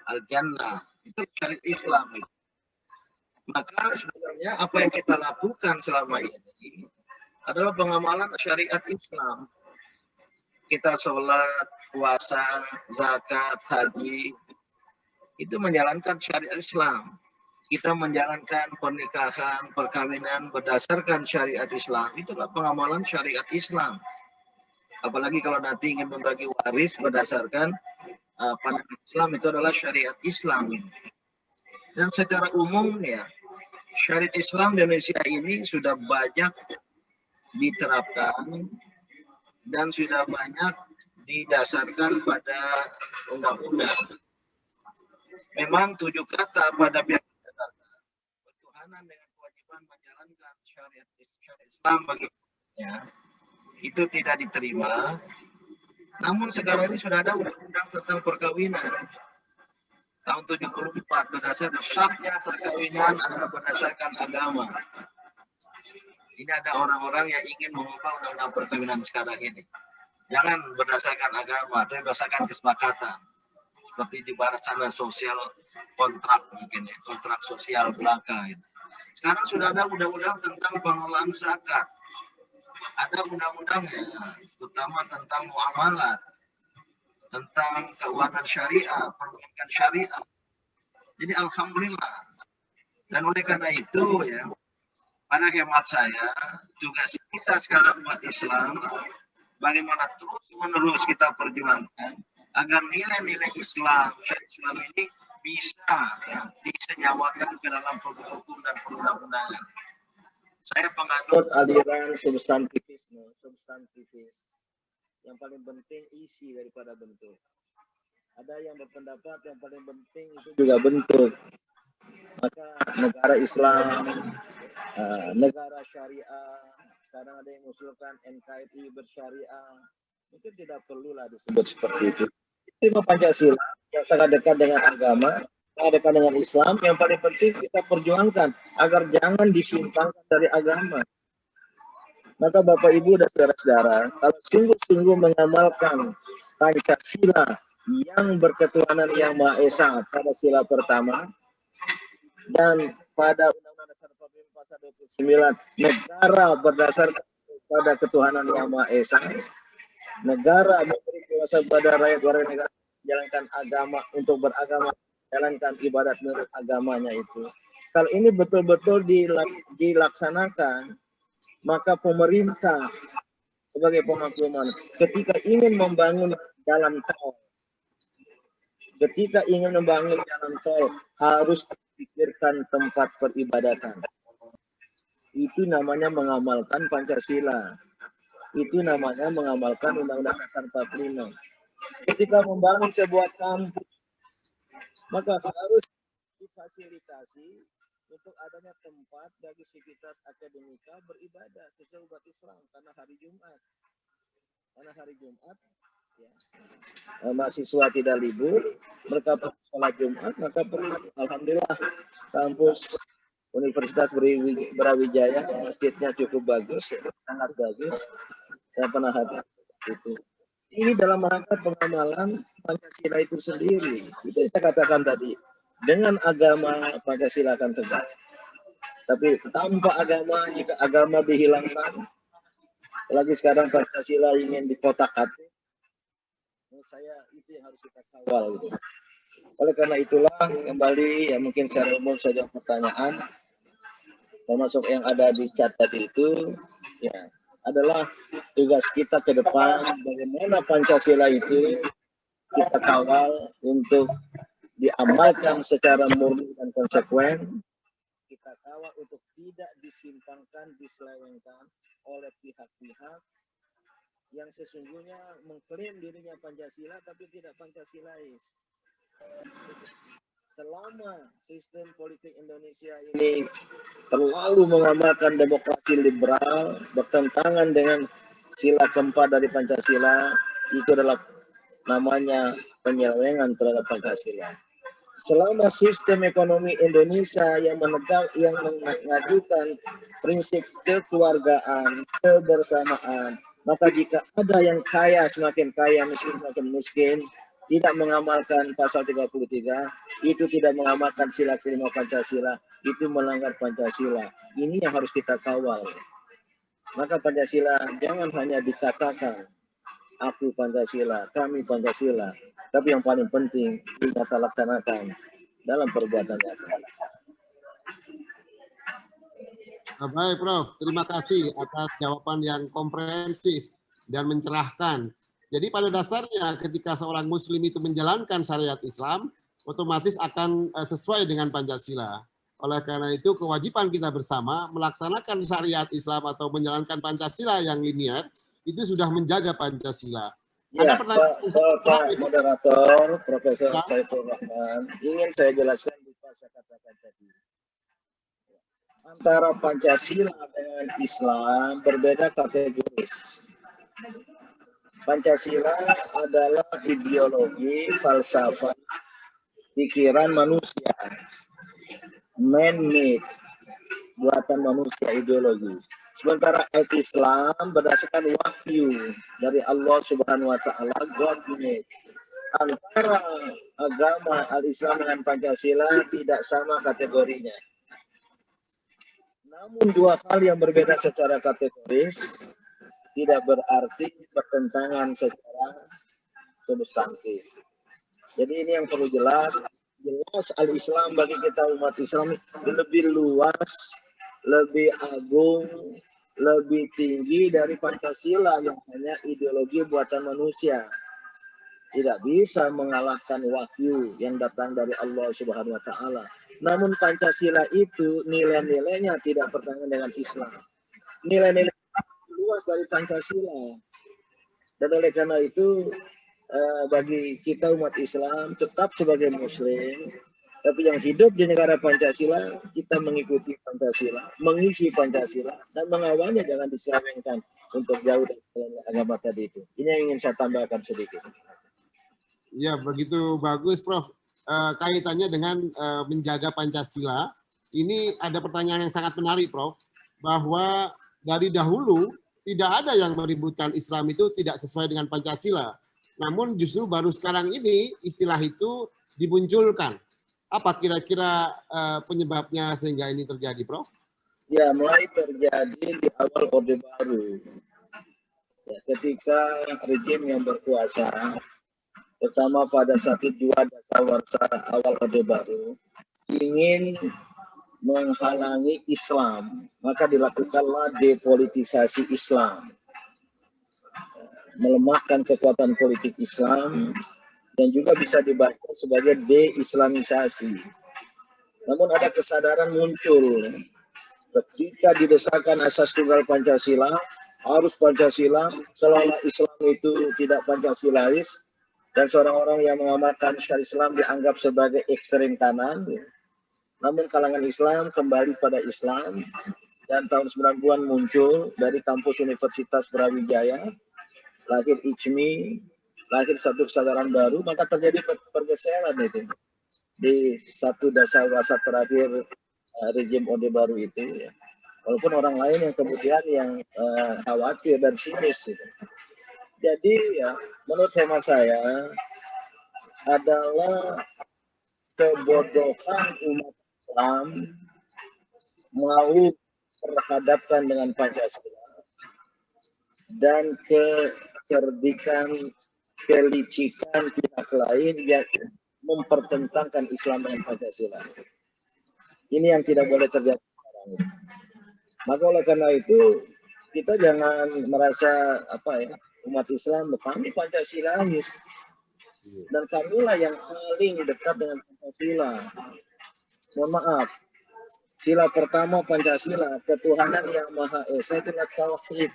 al-jannah, itu syariat Islam. Gitu. Maka sebenarnya apa yang kita lakukan selama ini adalah pengamalan syariat Islam. Kita sholat, puasa, zakat, haji, itu menjalankan syariat Islam. Kita menjalankan pernikahan, perkawinan berdasarkan syariat Islam. Itulah pengamalan syariat Islam. Apalagi kalau nanti ingin membagi waris berdasarkan pandangan Islam, itu adalah syariat Islam. Dan secara umum ya, syariat Islam di Indonesia ini sudah banyak diterapkan dan sudah banyak didasarkan pada undang-undang. Memang 7 kata pada pihak bertuhanan dengan kewajiban menjalankan syariat Islam baginya itu tidak diterima. Namun sekarang ini sudah ada undang-undang tentang perkawinan tahun 74 berdasarkan sahnya perkawinan adalah berdasarkan agama. Ini ada orang-orang yang ingin mengubah undang-undang perkawinan sekarang ini. Jangan berdasarkan agama, tapi berdasarkan kesepakatan. Seperti di barat sana sosial kontrak mungkin ya, kontrak sosial belaka. Gitu. Sekarang sudah ada undang-undang tentang pengelolaan zakat. Ada undang-undangnya, terutama tentang muamalat, tentang keuangan syariah, perbankan syariah. Jadi alhamdulillah. Dan oleh karena itu ya, pada hemat saya, tugas kita sekarang umat Islam, bagaimana terus-menerus kita perjuangkan agar nilai-nilai Islam ini bisa ya, disenyawakan ke dalam produk hukum dan perundang-undangan. Saya penganut aliran substantivisme, substantivis. Yang paling penting isi daripada bentuk. Ada yang berpendapat yang paling penting itu juga bentuk. Maka negara Islam, negara syariah, sekarang ada yang mengusulkan NKRI bersyariah, mungkin tidak perlulah disebut seperti itu. Itu Pancasila yang sangat dekat dengan agama, sangat dekat dengan Islam, yang paling penting kita perjuangkan agar jangan disimpangkan dari agama. Maka Bapak Ibu dan saudara-saudara, kalau sungguh-sungguh mengamalkan Pancasila yang berketuhanan yang Maha Esa pada sila pertama, dan pada Undang-Undang Dasar 45 pasal 29 negara berdasarkan pada ketuhanan yang Maha Esa, negara memberi kuasa kepada rakyat warga negara menjalankan agama untuk beragama, jalankan ibadat menurut agamanya itu. Kalau ini betul-betul dilaksanakan, maka pemerintah sebagai pemakluman ketika ingin membangun jalan tol, harus pikirkan tempat peribadatan. Itu namanya mengamalkan Pancasila. Itu namanya mengamalkan Undang-Undang Dasar 45. Ketika membangun sebuah kampus, maka harus difasilitasi untuk adanya tempat bagi sivitas akademika beribadah khususnya umat Islam karena hari Jumat. Ya, mahasiswa tidak libur, mereka sholat Jumat, maka alhamdulillah kampus Universitas Brawijaya masjidnya cukup bagus, sangat bagus. Saya pernah hadir itu. Ini dalam rangka pengamalan Pancasila itu sendiri. Itu yang saya katakan tadi. Dengan agama Pancasila akan tegak. Tapi tanpa agama, jika agama dihilangkan, lagi sekarang Pancasila ingin dikotak-atik, menurut saya itu yang harus kita kawal gitu. Oleh karena itulah kembali ya mungkin secara umum saja pertanyaan termasuk yang ada di chat tadi itu ya adalah tugas kita ke depan bagaimana Pancasila itu kita kawal untuk diamalkan secara murni dan konsekuen, kita kawal untuk tidak disimpangkan, diselewengkan oleh pihak-pihak yang sesungguhnya mengklaim dirinya Pancasila tapi tidak Pancasilais. Selama sistem politik Indonesia ini terlalu mengamalkan demokrasi liberal, bertentangan dengan sila keempat dari Pancasila, itu adalah namanya penyelewengan terhadap Pancasila. Selama sistem ekonomi Indonesia yang mengajukan prinsip kekeluargaan, kebersamaan, maka jika ada yang kaya semakin kaya, miskin semakin miskin, tidak mengamalkan pasal 33, itu tidak mengamalkan sila kelima Pancasila, itu melanggar Pancasila. Ini yang harus kita kawal. Maka Pancasila jangan hanya dikatakan, aku Pancasila, kami Pancasila, tapi yang paling penting kita laksanakan dalam perbuatan nyata. Baik, Prof. Terima kasih atas jawaban yang komprehensif dan mencerahkan. Jadi pada dasarnya ketika seorang Muslim itu menjalankan syariat Islam, otomatis akan sesuai dengan Pancasila. Oleh karena itu kewajiban kita bersama melaksanakan syariat Islam atau menjalankan Pancasila yang linear itu sudah menjaga Pancasila. Ya, Pak Moderator, Profesor Saiful Rahman, ingin saya jelaskan lupa saya katakan tadi. Antara Pancasila dengan Islam berbeda kategoris. Pancasila adalah ideologi, falsafah pikiran manusia, man-made, buatan manusia, ideologi. Sementara Islam berdasarkan wahyu dari Allah Subhanahu wa taala, God-made. Antara agama al-Islam dengan Pancasila tidak sama kategorinya. Namun dua hal yang berbeda secara kategoris tidak berarti bertentangan secara substantif. Jadi ini yang perlu jelas al-Islam bagi kita umat Islam lebih luas, lebih agung, lebih tinggi dari Pancasila yang hanya ideologi buatan manusia. Tidak bisa mengalahkan wahyu yang datang dari Allah Subhanahu wa taala. Namun Pancasila itu nilai-nilainya tidak bertentangan dengan Islam. Nilai-nilai luas dari Pancasila. Dan oleh karena itu bagi kita umat Islam tetap sebagai Muslim, tapi yang hidup di negara Pancasila, kita mengikuti Pancasila, mengisi Pancasila, dan mengawalnya jangan diselewengkan untuk jauh dari agama tadi itu. Ini yang ingin saya tambahkan sedikit. Ya, begitu bagus, Prof. Kaitannya dengan menjaga Pancasila, ini ada pertanyaan yang sangat menarik, Prof. Bahwa dari dahulu tidak ada yang meributkan Islam itu tidak sesuai dengan Pancasila. Namun justru baru sekarang ini istilah itu dimunculkan. Apa kira-kira penyebabnya sehingga ini terjadi, Prof? Ya, mulai terjadi di awal Orde Baru. Ya, ketika rejim yang berkuasa, pertama pada saat itu dasawarsa awal Orde Baru, ingin menghalangi Islam, maka dilakukanlah depolitisasi Islam. Melemahkan kekuatan politik Islam, dan juga bisa dibaca sebagai deislamisasi. Namun ada kesadaran muncul ketika didesakan asas tunggal Pancasila, harus Pancasila, seolah Islam itu tidak Pancasilais, dan seorang orang yang mengamalkan syariat Islam dianggap sebagai ekstrem kanan. Namun kalangan Islam kembali pada Islam, dan tahun 90-an muncul dari kampus Universitas Brawijaya, lahir ICMI, lahir satu kesadaran baru, maka terjadi pergeseran itu di satu dasawarsa terakhir rejim Orde Baru itu. Ya. Walaupun orang lain yang kemudian yang khawatir dan sinis. Gitu. Jadi ya, menurut hemat saya adalah kebodohan umat Islam mau berhadapkan dengan Pancasila dan kecerdikan, kelicikan pihak lain yang mempertentangkan Islam dengan Pancasila. Ini yang tidak boleh terjadi sekarang ini. Maka oleh karena itu kita jangan merasa umat Islam kami Pancasilais dan kamilah yang paling dekat dengan Pancasila. Mohon maaf, sila pertama Pancasila, ketuhanan yang Maha Esa itu adalah tauhid.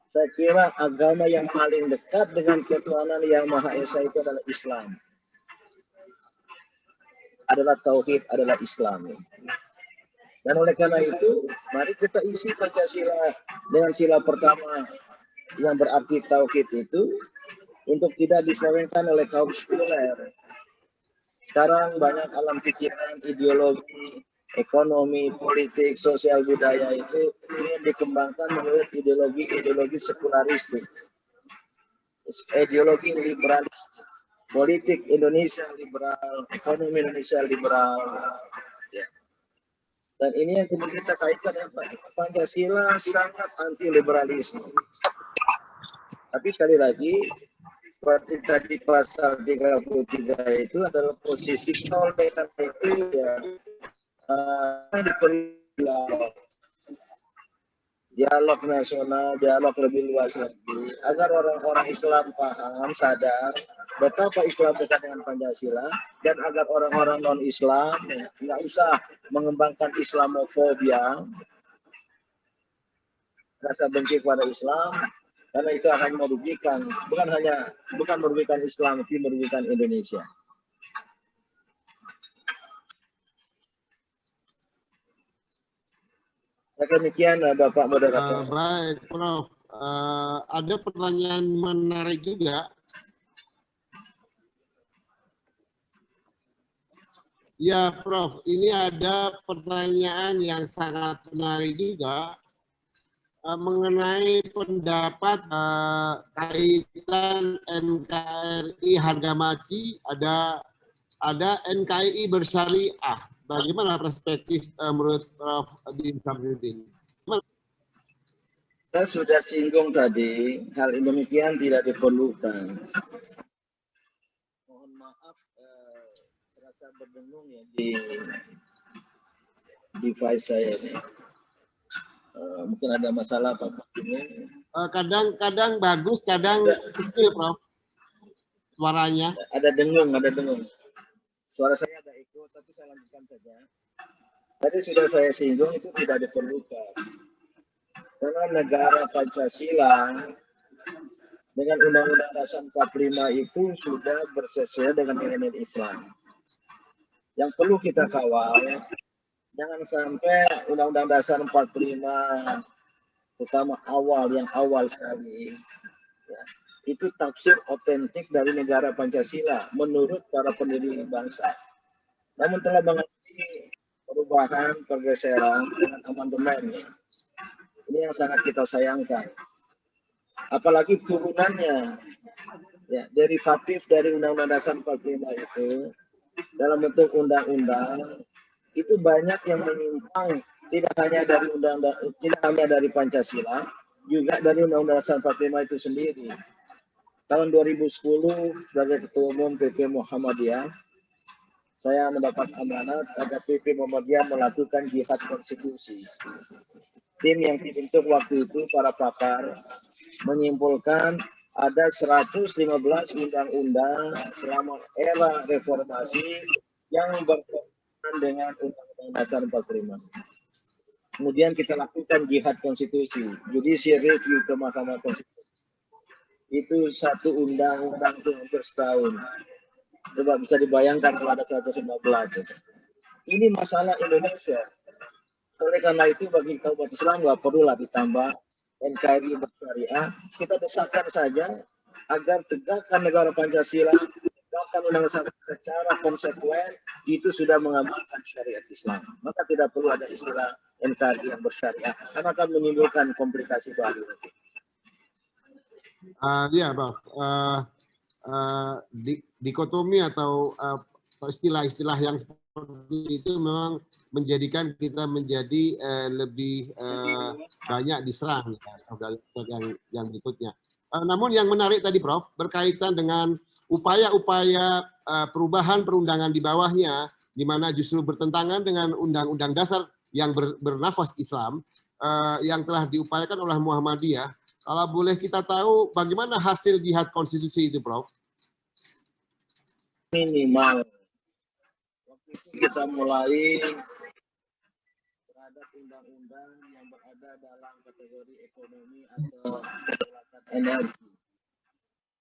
Saya kira agama yang paling dekat dengan ketuhanan yang Maha Esa itu adalah Islam. Adalah tauhid, adalah Islam. Dan oleh karena itu, mari kita isi Pancasila dengan sila pertama yang berarti tauhid itu untuk tidak diselewengkan oleh kaum sekuler. Sekarang banyak alam pikiran, ideologi, ekonomi, politik, sosial, budaya itu ingin dikembangkan menurut ideologi sekularistik, ideologi liberalis, politik Indonesia liberal, ekonomi Indonesia liberal. Ya. Dan ini yang kemudian kita kaitkan dengan Pancasila sangat anti liberalisme. Tapi sekali lagi, seperti tadi pasal 33 itu adalah posisi oleh karena itu ya dialog nasional, dialog lebih luas lagi agar orang-orang Islam paham, sadar betapa Islam dekat dengan Pancasila, dan agar orang-orang non-Islam nggak usah mengembangkan Islamofobia, rasa benci kepada Islam, karena itu akan merugikan, bukan merugikan Islam, tapi merugikan Indonesia. Demikian Bapak Moderator. Baik, Prof. Ada pertanyaan menarik juga. Ya, Prof. Ini ada pertanyaan yang sangat menarik juga mengenai pendapat kaitan NKRI harga mati, ada NKRI bersyariah. Bagaimana perspektif menurut Prof. Din Samsudin? Saya sudah singgung tadi, hal demikian tidak diperlukan. Mohon maaf, terasa berdengung ya di device saya ini. Mungkin ada masalah apa ini. Kadang-kadang bagus, kadang kecil, Prof. Suaranya. Ada dengung. Suara saya ada eko, tapi saya lanjutkan saja. Tadi sudah saya singgung itu tidak diperlukan. Karena negara Pancasila dengan Undang-Undang Dasar 45 itu sudah bersesuaian dengan nilai Islam. Yang perlu kita kawal, jangan sampai Undang-Undang Dasar 45, terutama yang awal sekali, ya, itu tafsir otentik dari negara Pancasila menurut para pendiri bangsa. Namun telah mengalami perubahan, pergeseran dengan amandemen. Ini yang sangat kita sayangkan. Apalagi turunannya, ya, derivatif dari Undang-Undang Dasar 45 itu dalam bentuk undang-undang itu banyak yang menyimpang, tidak hanya dari Pancasila, juga dari Undang-Undang Dasar 45 itu sendiri. Tahun 2010 sebagai Ketua Umum PP Muhammadiyah, saya mendapat amanat agar PP Muhammadiyah melakukan jihad konstitusi. Tim yang dibentuk waktu itu, para pakar, menyimpulkan ada 115 undang-undang selama era reformasi yang berkaitan dengan Undang-Undang Dasar 45. Kemudian kita lakukan jihad konstitusi, judicial review ke Mahkamah Konstitusi. Itu satu undang-undang itu hampir setahun. Coba bisa dibayangkan kalau ada 115. Ini masalah Indonesia. Oleh karena itu bagi kaum umat Islam nggak perlulah ditambah NKRI bersyariah. Kita desakan saja agar tegakkan negara Pancasila, tegakkan undang-undang secara konsekuen, itu sudah mengamalkan syariat Islam. Maka tidak perlu ada istilah NKRI yang bersyariah, karena akan menimbulkan komplikasi baru. Ya, Prof. Dikotomi atau istilah-istilah yang seperti itu memang menjadikan kita menjadi lebih banyak diserang yang berikutnya. Namun yang menarik tadi, Prof, berkaitan dengan upaya-upaya perubahan perundangan di bawahnya, di mana justru bertentangan dengan Undang-Undang Dasar yang bernafas Islam yang telah diupayakan oleh Muhammadiyah. Kalau boleh kita tahu bagaimana hasil jihad konstitusi itu, Prof? Minimal. Waktu itu kita mulai terhadap undang-undang yang berada dalam kategori ekonomi atau kedaulatan energi.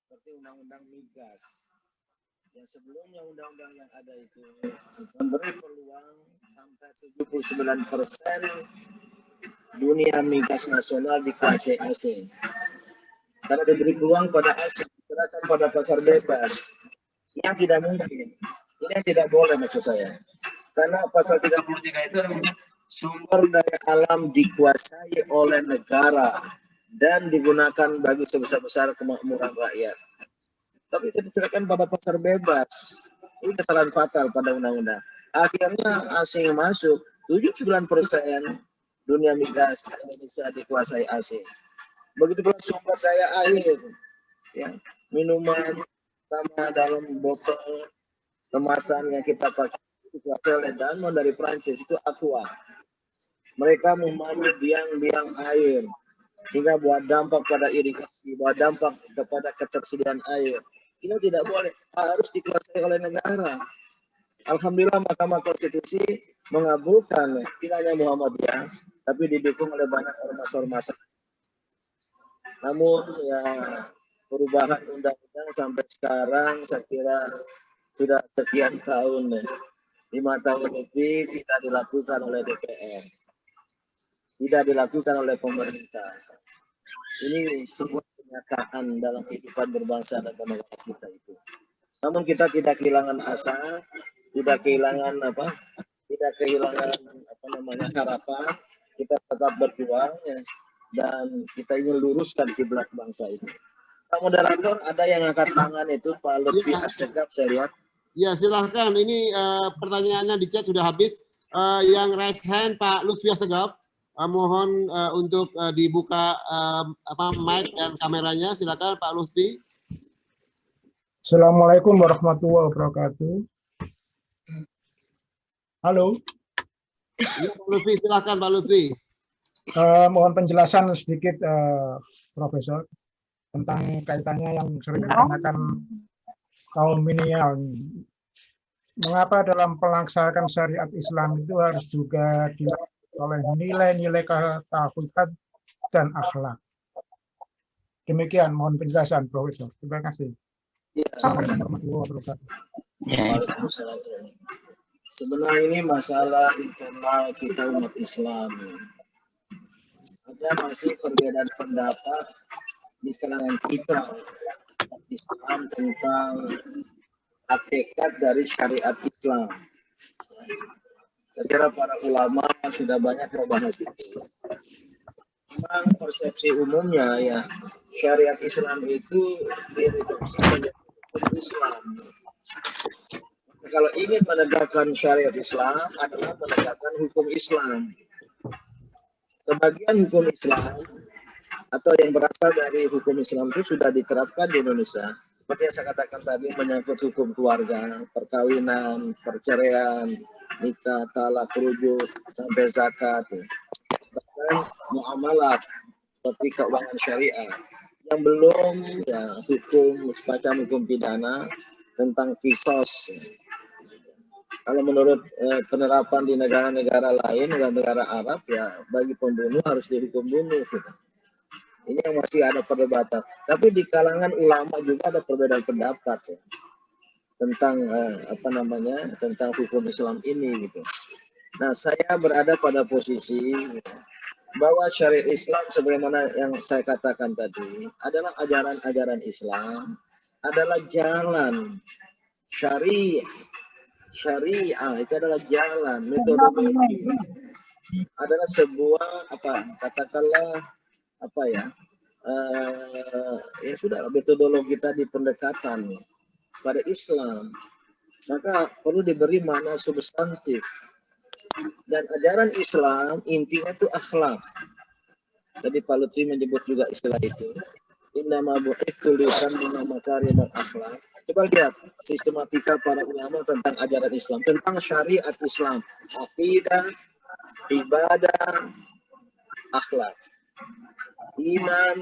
Seperti undang-undang migas. Yang sebelumnya undang-undang yang ada itu memberi peluang sampai 79% dunia migas nasional dikuasai asing. Karena diberi peluang pada asing, diserahkan pada pasar bebas. Yang tidak mungkin. Ini yang tidak boleh maksud saya. Karena pasal 33 itu sumber daya alam dikuasai oleh negara dan digunakan bagi sebesar-besar kemakmuran rakyat. Tapi tidak diserahkan pada pasar bebas. Ini kesalahan fatal pada undang-undang. Akhirnya asing masuk, 79% dunia migas Indonesia dikuasai asing. Begitu pula sumber daya air, ya, minuman sama dalam botol kemasan yang kita pakai dikuasai oleh Danone dari Prancis, itu Aqua. Mereka memandu biang-biang air sehingga buat dampak pada irigasi, buat dampak kepada ketersediaan air. Ini tidak boleh, harus dikuasai oleh negara. Alhamdulillah Mahkamah Konstitusi mengabulkan tidak hanya Muhammadiyah, tapi didukung oleh banyak ormas-ormas. Namun ya perubahan undang-undang sampai sekarang saya kira sudah sekian tahun, 5 tahun lebih tidak dilakukan oleh DPR, tidak dilakukan oleh pemerintah. Ini sebuah kenyataan dalam kehidupan berbangsa dan bernegara kita itu. Namun kita tidak kehilangan asa tidak kehilangan harapan, kita tetap berjuang ya, dan kita ingin luruskan kiblat bangsa ini. Pak moderator, ada yang angkat tangan itu Pak Lutfi Assegaf, saya lihat. Ya, silahkan. Ini pertanyaannya di chat sudah habis. Yang raise hand Pak Lutfi Assegaf, mohon untuk dibuka mic dan kameranya. Silakan Pak Lutfi. Assalamualaikum warahmatullahi wabarakatuh. Halo. Ya, Pak Lutfi, silakan Pak Lutfi. Mohon penjelasan sedikit, Profesor, tentang kaitannya yang sering ditanyakan kaum milenial. Mengapa dalam pelaksanaan syariat Islam itu harus juga dilakukan oleh nilai-nilai ketauhidan dan akhlak? Demikian, mohon penjelasan, Profesor. Terima kasih. Assalamualaikum warahmatullahi wabarakatuh. Sebenarnya ini masalah internal kita umat Islam. Ada masih perbedaan pendapat di kalangan kita Islam tentang hakikat dari syariat Islam. Saya kira para ulama sudah banyak membahas itu. Memang persepsi umumnya ya syariat Islam itu direduksi menjadi hukum Islam. Kalau ingin menegakkan syariat Islam adalah menegakkan hukum Islam. Sebagian hukum Islam atau yang berasal dari hukum Islam itu sudah diterapkan di Indonesia. Seperti yang saya katakan tadi, menyangkut hukum keluarga, perkawinan, perceraian, nikah, talak, rujuk, sampai zakat, bahkan muamalah seperti keuangan syariah. Yang belum ya hukum semacam hukum pidana tentang kisos. Kalau menurut penerapan di negara-negara lain, negara-negara Arab ya bagi pembunuh harus dihukum bunuh. Gitu. Ini yang masih ada perdebatan. Tapi di kalangan ulama juga ada perbedaan pendapat ya, tentang tentang hukum Islam ini gitu. Nah, saya berada pada posisi bahwa syariat Islam sebagaimana yang saya katakan tadi adalah ajaran-ajaran Islam, adalah jalan syariah itu adalah jalan metodologi, adalah sebuah ya sudah metodologi tadi pendekatan pada Islam, maka perlu diberi makna substantif. Dan ajaran Islam intinya itu akhlak. Tadi Pak Lutfi menyebut juga istilah itu. Innama bu'ithtu liutammima makarimal akhlak. Coba lihat sistematika para ulama tentang ajaran Islam, tentang syariat Islam, akidah, ibadah, akhlak, iman,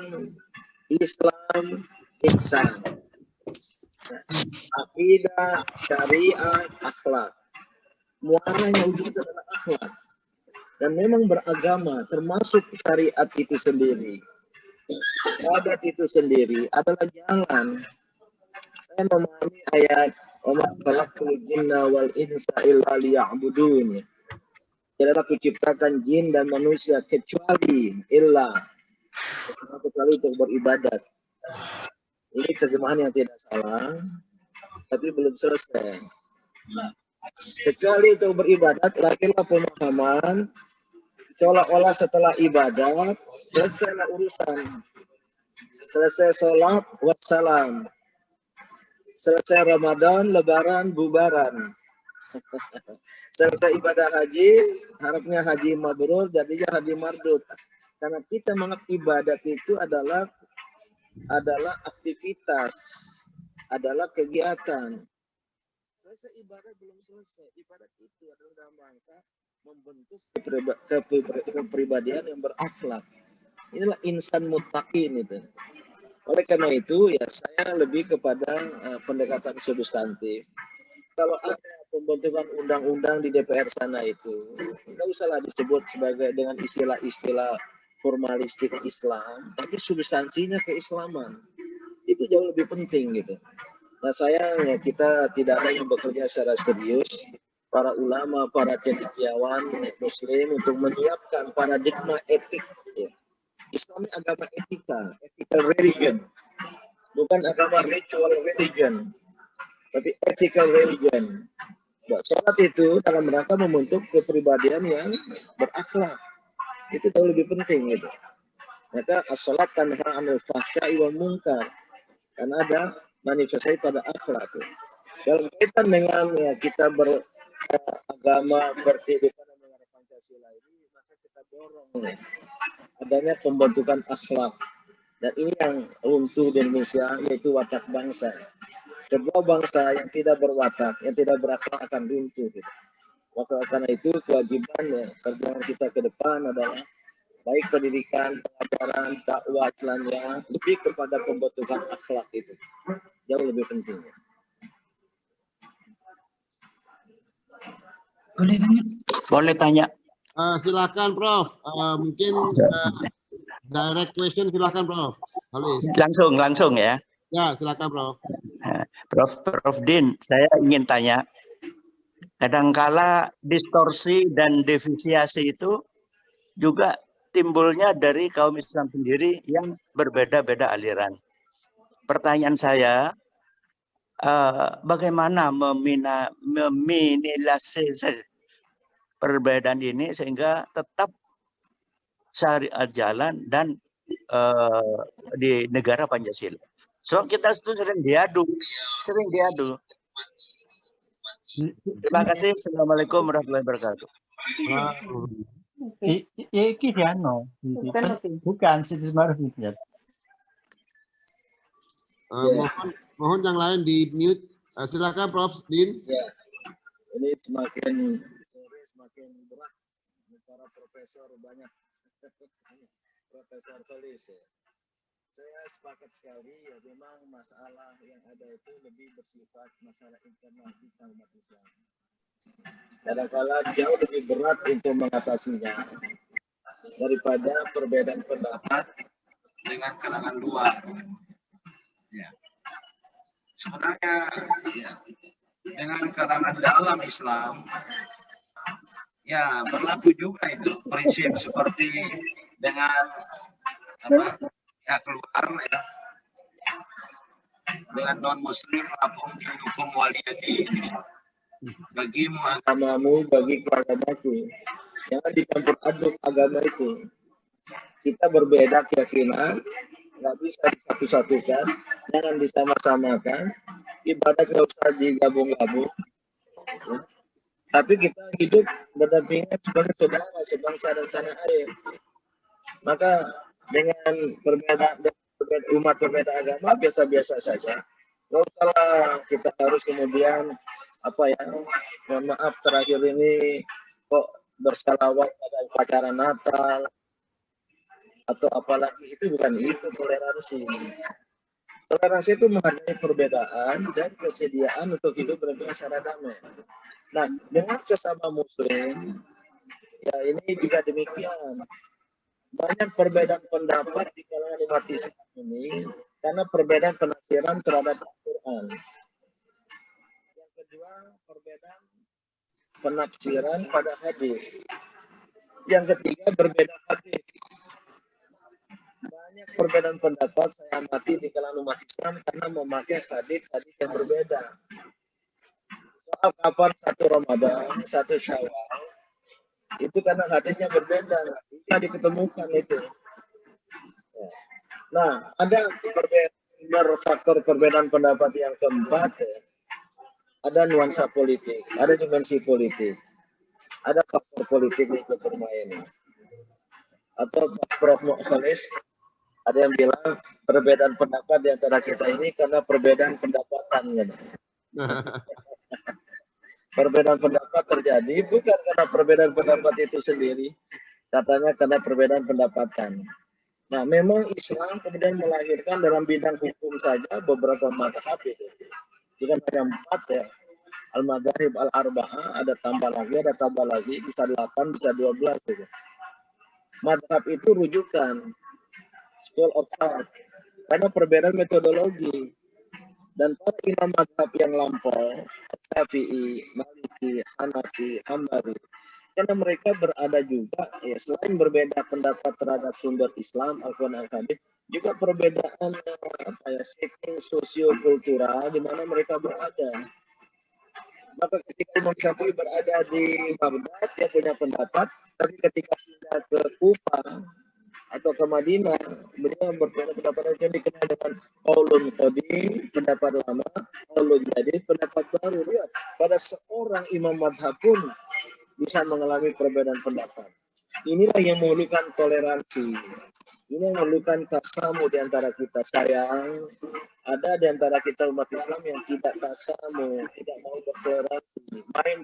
Islam, ihsan, akidah, syariat, akhlak. Muaranya wujud adalah akhlak. Dan memang beragama, termasuk syariat itu sendiri. Adat itu sendiri adalah jalan. Saya memahami ayat "Wa ma khalaqtul jinna wal insa illa liya'budun." Tidaklah kuciptakan jin dan manusia kecuali untuk beribadat. Ini terjemahan yang tidak salah, tapi belum selesai. Kecuali untuk beribadat, lahirlah pemahaman seolah-olah setelah ibadat selesailah urusan. Selesai sholat, wassalam. Selesai Ramadan, lebaran, bubaran. Selesai ibadah haji, harapnya haji mabrur, jadinya haji mardut. Karena kita menganggap ibadat itu adalah aktivitas, adalah kegiatan. Selesai ibadah belum selesai. Ibadat itu adalah dalam rangka membentuk kepribadian yang berakhlak. Inilah insan muttaqin itu. Oleh karena itu ya saya lebih kepada pendekatan substantif. Kalau ada pembentukan undang-undang di DPR sana itu, nggak usahlah disebut sebagai dengan istilah-istilah formalistik Islam, tapi substansinya keislaman. Itu jauh lebih penting gitu. Nah sayangnya kita tidak ada yang bekerja secara serius, para ulama, para cendekiawan Muslim untuk menyiapkan paradigma etik. Ya. Islam ini agama etika, ethical religion, bukan agama ritual religion, tapi ethical religion. Sholat itu dalam rangka membentuk kepribadian yang berakhlak. Itu jauh lebih penting gitu. Maka as-sholat tanha 'anil fahsya'i wal munkar. Karena ada manifestasi pada akhlak. Dalam kaitan dengan ya, kita beragama, berkehidupan dengan Pancasila ini, maka kita dorong adanya pembentukan akhlak. Dan ini yang runtuh di Indonesia, yaitu watak bangsa. Sebuah bangsa yang tidak berwatak, yang tidak berakhlak akan runtuh. Gitu. Maka karena itu kewajiban ya, perjuangan kita ke depan adalah baik pendidikan, pengajaran, dakwah Islamnya lebih kepada pembentukan akhlak itu. Jauh lebih penting. Boleh tanya? Silakan Prof. Mungkin direct question silakan Prof. Langsung ya. Ya, silakan Prof. Prof Din, saya ingin tanya. Kadangkala distorsi dan defisiasi itu juga timbulnya dari kaum Islam sendiri yang berbeda-beda aliran. Pertanyaan saya, bagaimana meminimalisir perbedaan ini sehingga tetap syariat jalan dan di negara Pancasila. So kita itu sering diadu. Terima kasih. Assalamualaikum warahmatullahi wabarakatuh. Iki bukan situs baru ya. Mohon yang lain di mute. Silakan Prof Din. Ya. Ini semakin berat. Para profesor banyak. Profesor tulis ya. Saya sepakat sekali ya, memang masalah yang ada itu lebih bersifat masalah internal kita umat Islam. Kadang-kala jauh lebih berat untuk mengatasinya daripada perbedaan pendapat dengan kalangan luar. Ya. Sebenarnya ya, dengan kalangan dalam Islam ya berlaku juga itu prinsip seperti dengan pihak luar ya, dengan non muslim apapun hukum waliyati, bagimu agamamu, bagi keluargaku, jangan dicampur aduk agama itu. Kita berbeda keyakinan, nggak bisa disatu-satukan, jangan disama-samakan, ibadah nggak usah digabung-gabung ya. Tapi kita hidup berdampingan sebagai saudara, sebangsa dan tanah air. Maka dengan perbedaan umat berbeda agama biasa-biasa saja. Nggak usahlah kita harus kemudian mohon maaf terakhir ini kok bersalawat pada upacara Natal atau apalagi, itu bukan itu toleransi. Toleransi itu menghargai perbedaan dan kesediaan untuk hidup berbeda secara damai. Nah, dengan sesama muslim ya ini juga demikian. Banyak perbedaan pendapat di kalangan umat Islam ini karena perbedaan penafsiran terhadap Al-Quran. Yang kedua, perbedaan penafsiran pada hadis. Yang ketiga, berbeda hadis. Banyak perbedaan pendapat saya amati di kalangan umat Islam karena memakai hadis yang berbeda. Soal kapan satu Ramadan, satu Syawal, itu karena hadisnya berbeda, bisa diketemukan itu. Nah, ada faktor perbedaan pendapat yang keempat, ya. Ada nuansa politik, ada dimensi politik, ada faktor politik yang bermain. Atau Prof. Mu'khalis, ada yang bilang perbedaan pendapat di antara kita ini karena perbedaan pendapatan. Gitu. Perbedaan pendapat terjadi bukan karena perbedaan pendapat itu sendiri, katanya karena perbedaan pendapatan. Nah, memang Islam kemudian melahirkan dalam bidang hukum saja beberapa mazhab itu. Bukan hanya 4 ya. Al-Madhahib Al-Arba'ah, ada tambah lagi, bisa 8, bisa 12 gitu. Mazhab itu rujukan school of thought karena perbedaan metodologi. Dan para imam mazhab yang lampau, Syafi'i, Maliki, Hanafi, Hambali, karena mereka berada juga, ya selain berbeda pendapat terhadap sumber Islam, Al-Quran, Al-Hadis, juga perbedaan setting sosio-kultural di mana mereka berada. Maka ketika Imam Syafi'i berada di Baghdad, dia punya pendapat, tapi ketika pindah ke Kufah atau ke Madinah, beliau berpendapat yang dikenal dengan qaulun qadim, pendapat lama, qaulun jadid, pendapat baru. Lihat, pada seorang imam madhab pun bisa mengalami perbedaan pendapat. Inilah yang memerlukan toleransi. Ini yang memerlukan tasamu di antara kita. Sayang, ada di antara kita umat Islam yang tidak tasamu, tidak mau bertoleransi, main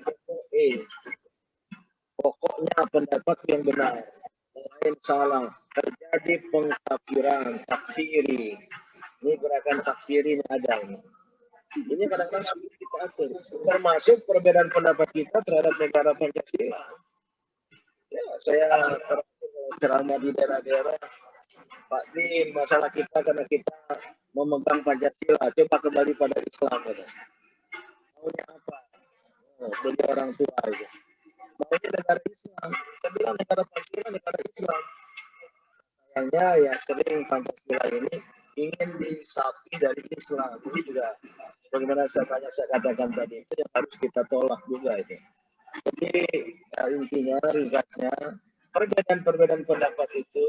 pokoknya pendapat yang benar, lain salah, terjadi pengkafiran, takfiri. Ini gerakan takfiri ini ada ini. Ini kadang-kadang sulit kita atur, termasuk perbedaan pendapat kita terhadap negara Pancasila. Ya, saya ceramah di daerah-daerah, Pak Din, masalah kita karena kita memegang Pancasila, coba kembali pada Islam. Ya. Maunya apa? Oh, bagi orang tua itu. Maunya negara Islam. Saya bilang negara Pancasila, negara Islam. Sayangnya ya sering Pancasila ini ingin disapi dari Islam. Ini juga bagaimana saya katakan tadi, itu yang harus kita tolak juga itu. Jadi ya, intinya, ringkasnya, perbedaan pendapat itu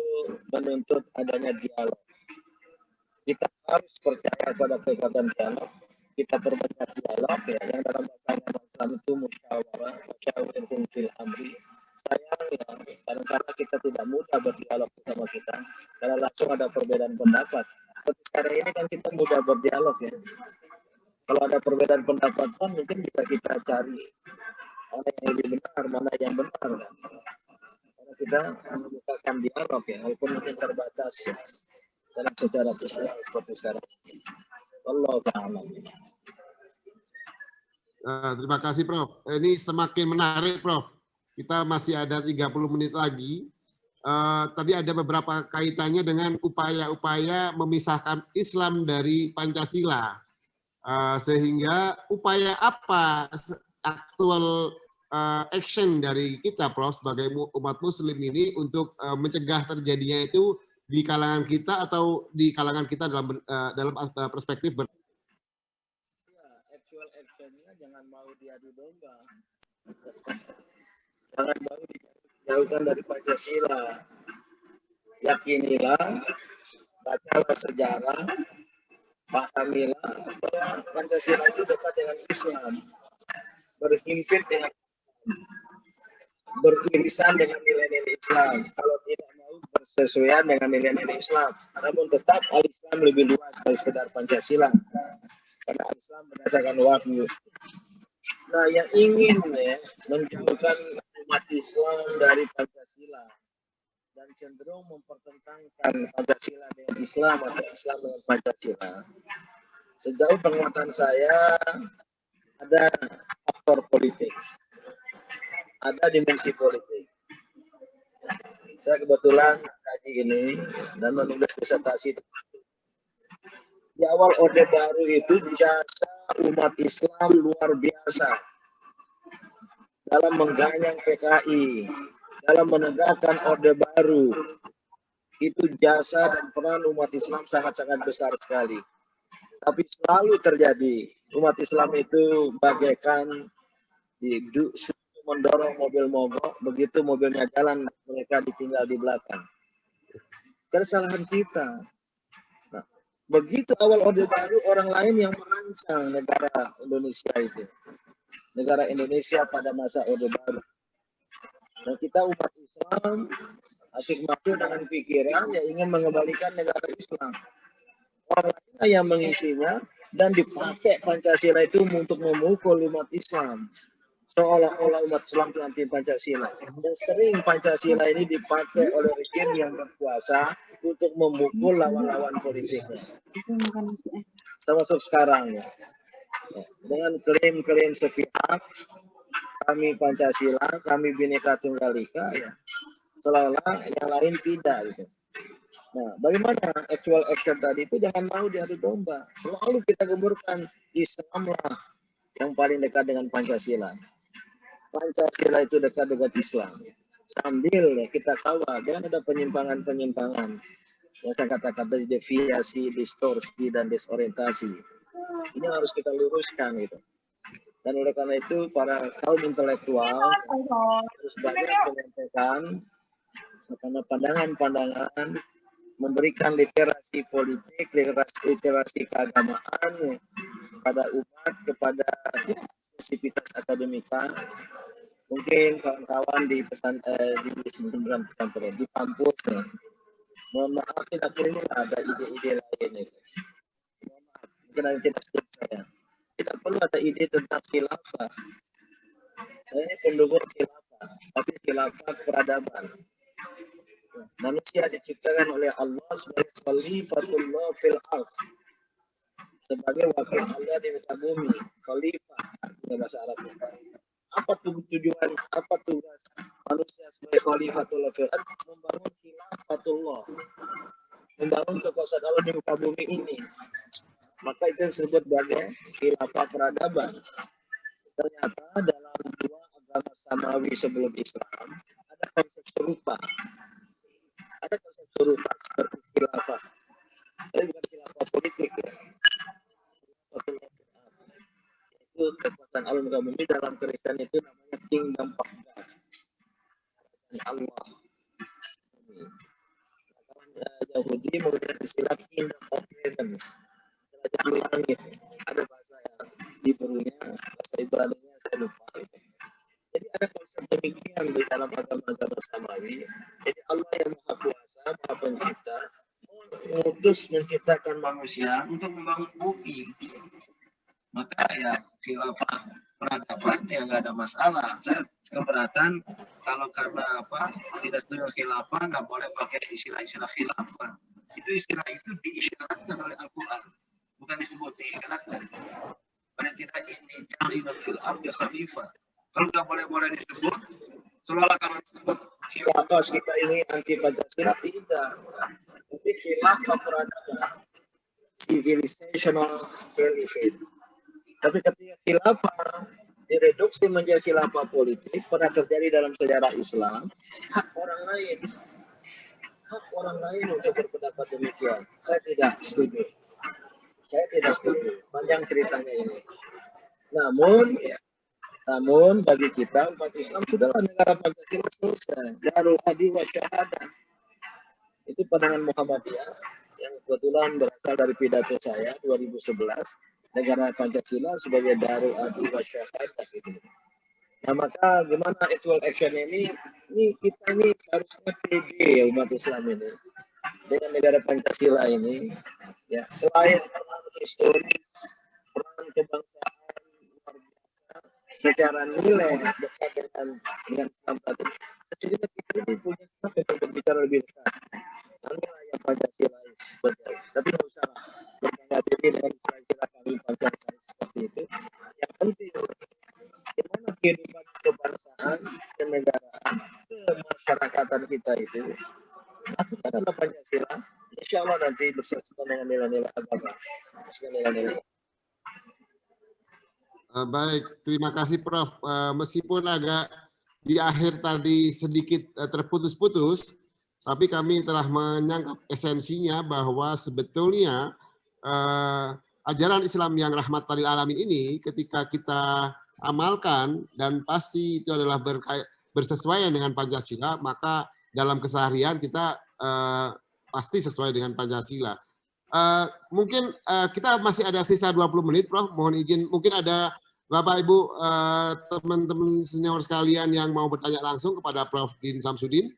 menuntut adanya dialog. Kita harus percaya pada kekuatan dialog. Kita perbanyak dialog ya, yang dalam bahasa Islam itu musyawarah, musyawarah fil amri. Sayang ya, kadang-kadang kita tidak mudah berdialog sama kita, karena langsung ada perbedaan pendapat. Tapi sekarang ini kan kita mudah berdialog ya. Kalau ada perbedaan pendapat kan mungkin bisa kita cari mana yang lebih benar, mana yang benar kan. Karena kita membukakan dialog ya, walaupun mungkin terbatas ya, dalam secara visual seperti sekarang. Allah ta'ala. Terima kasih Prof. Ini semakin menarik Prof. Kita masih ada 30 menit lagi. Tadi ada beberapa kaitannya dengan upaya-upaya memisahkan Islam dari Pancasila. Sehingga upaya apa aktual action dari kita Prof sebagai umat muslim ini untuk mencegah terjadinya itu di kalangan kita atau di kalangan kita dalam perspektif Actual actionnya jangan mau diadu domba. Jangan mau dijauhkan dari Pancasila. Yakinilah, bacalah sejarah, pahamilah bahwa Pancasila itu dekat dengan Islam, berhimpit dengan, beririsan dengan nilai-nilai Islam. Kalau tidak mau bersesuaian dengan nilai-nilai Islam, namun tetap Al-Islam lebih luas dari sekedar Pancasila, karena Islam berdasarkan wahyu. Nah, yang ingin ya, menjauhkan umat Islam dari Pancasila dan cenderung mempertentangkan Pancasila dengan Islam atau Islam dengan Pancasila, sejauh pengamatan saya ada faktor politik, ada dimensi politik. Saya kebetulan kaji ini dan menulis disertasi. Di awal Orde Baru itu jasa umat Islam luar biasa dalam mengganyang PKI, dalam menegakkan Orde Baru. Itu jasa dan peran umat Islam sangat-sangat besar sekali. Tapi selalu terjadi, umat Islam itu bagaikan mendorong mobil mogok, begitu mobilnya jalan, mereka ditinggal di belakang. Kesalahan kita. Nah, begitu awal Orde Baru, orang lain yang merancang negara Indonesia itu. Negara Indonesia pada masa Orde Baru. Dan kita umat Islam asik maju dengan pikiran yang ingin mengembalikan negara Islam. Orang lain yang mengisinya dan dipakai Pancasila itu untuk memukul umat Islam. Seolah-olah umat Islam itu anti Pancasila. Dan sering Pancasila ini dipakai oleh rejim yang berkuasa untuk memukul lawan-lawan politiknya. Termasuk sekarang ya. Dengan klaim-klaim sepihak, kami Pancasila, kami Bhinneka Tunggal Ika, ya. Seolah-olah yang lain tidak gitu. Nah, bagaimana actual action tadi itu jangan mau diadu domba. Selalu kita gemburkan Islamlah yang paling dekat dengan Pancasila. Pancasila itu dekat dengan Islam. Sambil kita kawal, jangan ada penyimpangan-penyimpangan. Yang saya katakan tadi deviasi, distorsi, dan desorientasi. Ini harus kita luruskan gitu. Dan oleh karena itu para kaum intelektual harus banyak menyampaikan pandangan-pandangan, memberikan literasi politik, literasi keagamaan kepada umat, kepada spesifitas akademika. Mungkin kawan-kawan di pesantren, di kampus, mohon maaf tidak perlu ada ide-ide lain. Mohon maaf, mungkin ada tidak setuju saya. Tidak perlu ada ide tentang khilafah. Saya ini pendukung khilafah, tapi khilafah peradaban. Manusia diciptakan oleh Allah sebagai khalifatullah fil ardh, sebagai wakil Allah di muka bumi. Khalifah artinya bahasa Arabnya. Apa tujuan, apa tugas manusia sebagai khalifatullah fil ardh? Membangun khilafatullah, membangun kekuasaan Allah di muka bumi ini. Maka itu disebut sebagai khilafah peradaban. Ternyata dalam dua agama samawi sebelum Islam ada konsep serupa. Ada konsep serupa seperti khilafah. Tapi bukan khilafah politik ya. Itu kekuasaan Allah muka bumi. Dalam Kristen itu namanya Kingdom of God. Allah. Kawan Yahudi melihat istilah Kingdom of Heaven. Kerajaan di langit. Ada bahasa Hebrew-nya, bahasa Ibrani-nya saya lupa. Jadi ada konsep demikian di dalam agama-agama samawi. Jadi Allah yang Maha Kuasa, Maha Pencipta, mengutus menciptakan manusia untuk membangun bumi. Maka ya khilafah peradaban ya nggak ada masalah. Saya keberatan kalau karena apa tidak setuju khilafah nggak boleh pakai istilah-istilah khilafah. Itu istilah itu diisyaratkan oleh Al-Quran, bukan disebut diisyaratkan. Pada tidak ini ja'ilun fil ardi khalifah. Kalau nggak boleh disebut, seolah-olah kalau disebut khilafah kita ini anti Pancasila, tidak. Tapi khilafah peradaban, civilizational caliphate. Tapi ketika khilafah direduksi menjadi khilafah politik, pernah terjadi dalam sejarah Islam, hak orang lain untuk berpendapat demikian. Saya tidak setuju. Panjang ceritanya ini. Namun bagi kita umat Islam sudahlah negara Pancasila selesai. Darul Adi wa Syahadah. Itu pandangan Muhammadiyah yang kebetulan berasal dari pidato saya 2011. Negara Pancasila sebagai Darul Adi wa Syahadah gitu. Nah maka gimana actual action ini kita ini harusnya pede ya umat Islam ini dengan negara Pancasila ini ya, selain peran historis, peran kebangsaan luar biasa secara nilai dekat dengan Islam tadi, sesungguhnya kita ini punya hak untuk berbicara lebih dekat. Inilah yang Pancasilais betul. Tapi nggak usah berbangga diri dengan istilah kami Pancasilais seperti itu. Yang penting bagaimana kehidupan kebangsaan, kenegaraan, kemasyarakatan kita itu lakukan adalah Pancasila. Insya Allah nanti bersesuaian dengan nilai-nilai agama. Baik, terima kasih Prof. Meskipun agak di akhir tadi sedikit terputus-putus, tapi kami telah menyangkap esensinya bahwa sebetulnya ajaran Islam yang rahmatan lil alamin ini ketika kita amalkan dan pasti itu adalah bersesuaian dengan Pancasila, maka dalam keseharian kita pasti sesuai dengan Pancasila. Mungkin kita masih ada sisa 20 menit, Prof. Mohon izin, mungkin ada Bapak Ibu teman-teman senior sekalian yang mau bertanya langsung kepada Prof. Din Samsudin.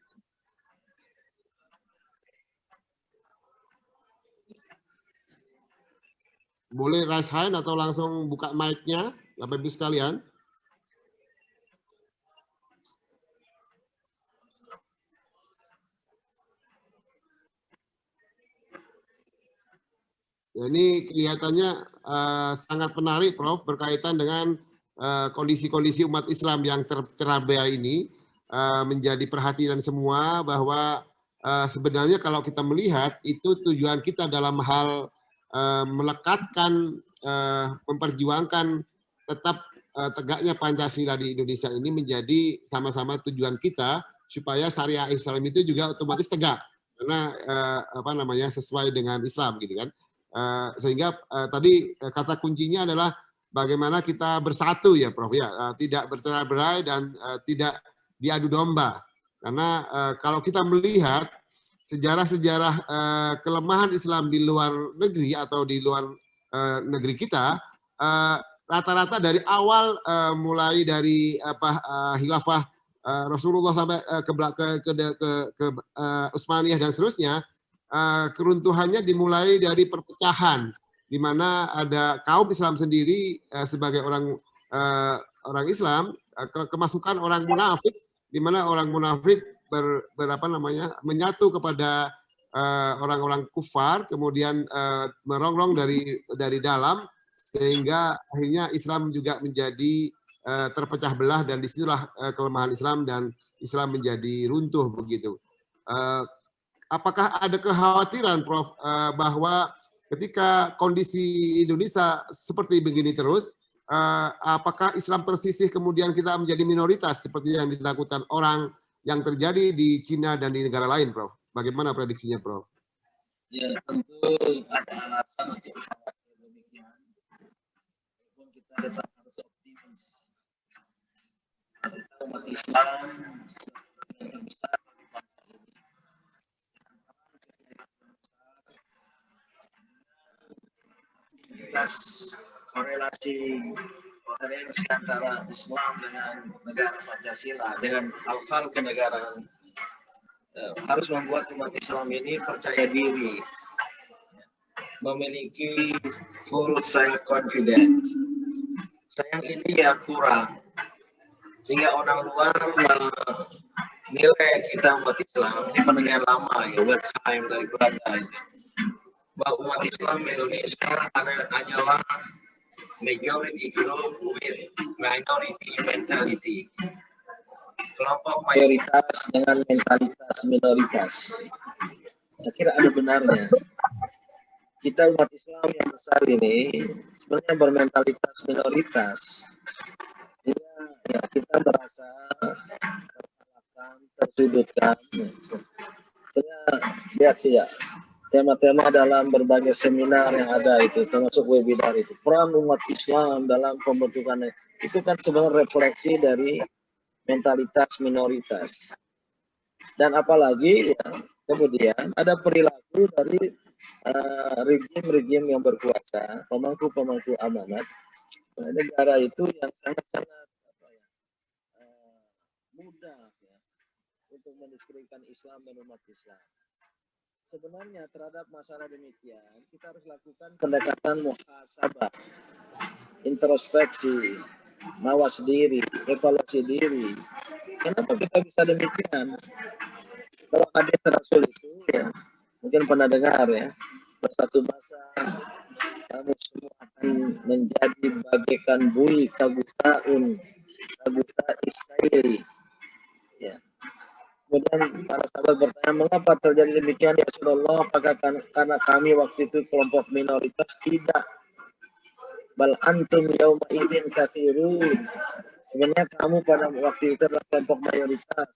Boleh raise hand atau langsung buka mic-nya, Bapak Ibu sekalian. Ya, ini kelihatannya sangat menarik, Prof, berkaitan dengan kondisi-kondisi umat Islam yang terabaikan ini, menjadi perhatian semua bahwa sebenarnya kalau kita melihat itu tujuan kita dalam hal melekatkan, memperjuangkan tetap tegaknya Pancasila di Indonesia ini menjadi sama-sama tujuan kita supaya syariah Islam itu juga otomatis tegak karena sesuai dengan Islam gitu kan. Sehingga tadi kata kuncinya adalah bagaimana kita bersatu ya Prof ya, tidak bercerai-berai dan tidak diadu domba. Karena kalau kita melihat sejarah-sejarah kelemahan Islam di luar negeri atau di luar negeri kita, rata-rata dari awal mulai dari khilafah Rasulullah sampai ke Utsmaniyah dan seterusnya, keruntuhannya dimulai dari perpecahan, di mana ada kaum Islam sendiri sebagai orang Islam, kemasukan orang munafik, di mana orang munafik menyatu kepada orang-orang kufar, kemudian merongrong dari dalam, sehingga akhirnya Islam juga menjadi terpecah belah, dan disitulah kelemahan Islam dan Islam menjadi runtuh begitu. Apakah ada kekhawatiran Prof bahwa ketika kondisi Indonesia seperti begini terus, apakah Islam tersisih kemudian kita menjadi minoritas seperti yang ditakutkan orang yang terjadi di Cina dan di negara lain, Prof? Bagaimana prediksinya, Prof? Ya, tentu ada alasan untuk khawatir demikian. Walaupun kita tetap harus optimis. Kita umat Islam yang terbesar di bangsa ini. Atas korelasi koherensi antara Islam dengan negara Pancasila, dengan hal-hal kenegaraan, harus membuat umat Islam ini percaya diri, memiliki full self confidence. Sayang ini yang kurang, sehingga orang luar menilai kita umat Islam ini pendengar lama ya, word time dari Belanda itu, bahwa umat Islam Indonesia hanyalah majority group with minority mentality, kelompok mayoritas dengan mentalitas minoritas. Saya kira ada benarnya. Kita umat Islam yang besar ini sebenarnya bermentalitas minoritas. Ya, kita merasa terkalahkan, tersudutkan. Saya lihat sih ya, tema-tema dalam berbagai seminar yang ada itu, termasuk webinar itu, peran umat Islam dalam pembentukan itu kan sebenarnya refleksi dari mentalitas minoritas. Dan apalagi ya, kemudian ada perilaku dari rejim-rejim yang berkuasa, pemangku-pemangku amanat negara itu yang sangat-sangat mudah ya, untuk mendiskreditkan Islam dan umat Islam. Sebenarnya terhadap masalah demikian kita harus lakukan pendekatan muhasabah, introspeksi, mawas diri, evaluasi diri. Kenapa kita bisa demikian? Kalau hadis Rasul itu ya, mungkin pernah dengar ya, bersatu masa kamu semua akan menjadi bagaikan bui kabuta Israeli. Ya. Kemudian para sahabat bertanya, mengapa terjadi demikian ya Rasulullah? Apakah karena kami waktu itu kelompok minoritas? Tidak. Bal antum yauma idzin katsirun. Sebenarnya kamu pada waktu itu adalah kelompok mayoritas.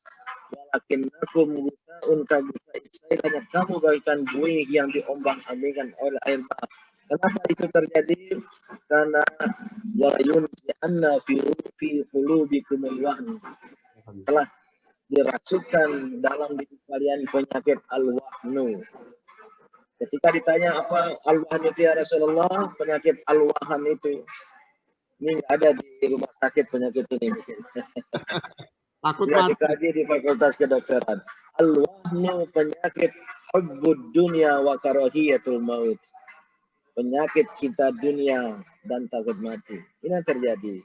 Walakinnakum ghusaa'un kabuta Israel, hanya kamu bagaikan buih yang diombang-ambingkan oleh air bah. Kenapa itu terjadi? Karena wa yunzi'anna fi qulubikumul wahn. Telah dirasukkan dalam diri kalian penyakit al-wahnu. Ketika ditanya apa al-wahn itu ya Rasulullah, penyakit al-wahn itu ini ada di rumah sakit penyakit ini mungkin. Takut mati. Dikaji di Fakultas Kedokteran. Al-wahnu penyakit hubbud dunya wa karahiyatul maut. Penyakit cinta dunia dan takut mati. Ini yang terjadi.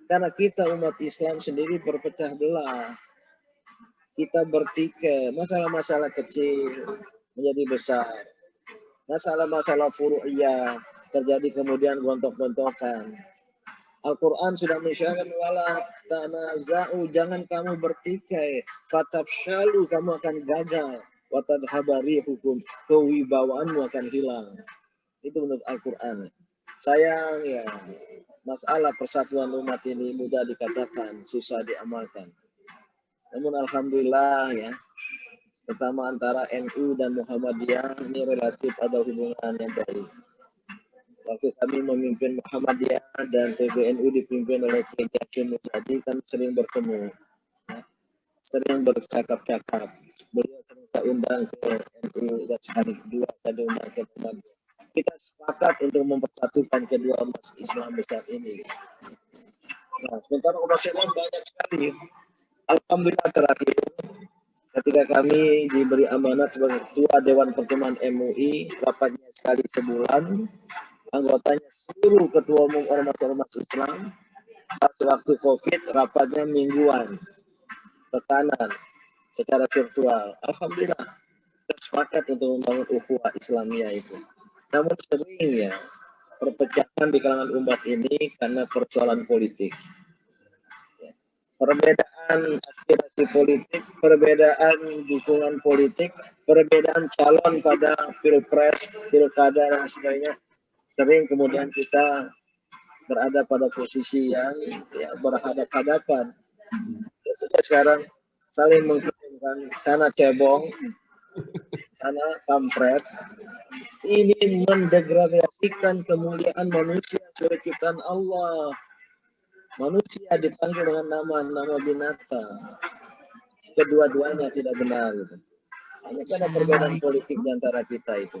Karena kita umat Islam sendiri berpecah belah. Kita bertikai, masalah-masalah kecil menjadi besar. Masalah-masalah furu'iyah terjadi kemudian gontok-gontokan. Al-Quran sudah mengisyaratkan wala tanaza'u, jangan kamu bertikai, fatafshalu, kamu akan gagal, wa tadhhabari hukum, kewibawaanmu akan hilang. Itu menurut Al-Quran. Sayang ya, masalah persatuan umat ini mudah dikatakan, susah diamalkan. Namun alhamdulillah ya, pertama antara NU dan Muhammadiyah ini relatif ada hubungan yang baik. Waktu kami memimpin Muhammadiyah dan PBNU dipimpin oleh Kiai Hasyim Muzadi, kami sering bertemu, sering bercakap-cakap. Beliau sering saya undang ke NU dan sekali kedua saya diundang ke Muhammadiyah. Kita sepakat untuk mempersatukan kedua umat Islam besar ini. Nah, sementara umat Islam banyak sekali. Alhamdulillah terakhir ketika kami diberi amanat sebagai Ketua Dewan Pertemuan MUI, rapatnya sekali sebulan, anggotanya seluruh ketua umum ormas-ormas Islam. Pas waktu COVID, rapatnya mingguan, tekanan secara virtual. Alhamdulillah, kita sepakat untuk membangun ukhuwah Islamiyah itu. Namun sering ya, perpecahan di kalangan umat ini karena persoalan politik. Perbedaan aspirasi politik, perbedaan dukungan politik, perbedaan calon pada pilpres, pilkada dan sebagainya, sering kemudian kita berada pada posisi yang ya, berhadapan-hadapan. Sekarang saling mengklaimkan sana cebong, sana kampret. Ini mendegradasikan kemuliaan manusia sebagai ciptaan Allah. Manusia dipanggil dengan nama-nama binatang. Kedua-duanya tidak benar. Hanya karena perbedaan politik di antara kita itu.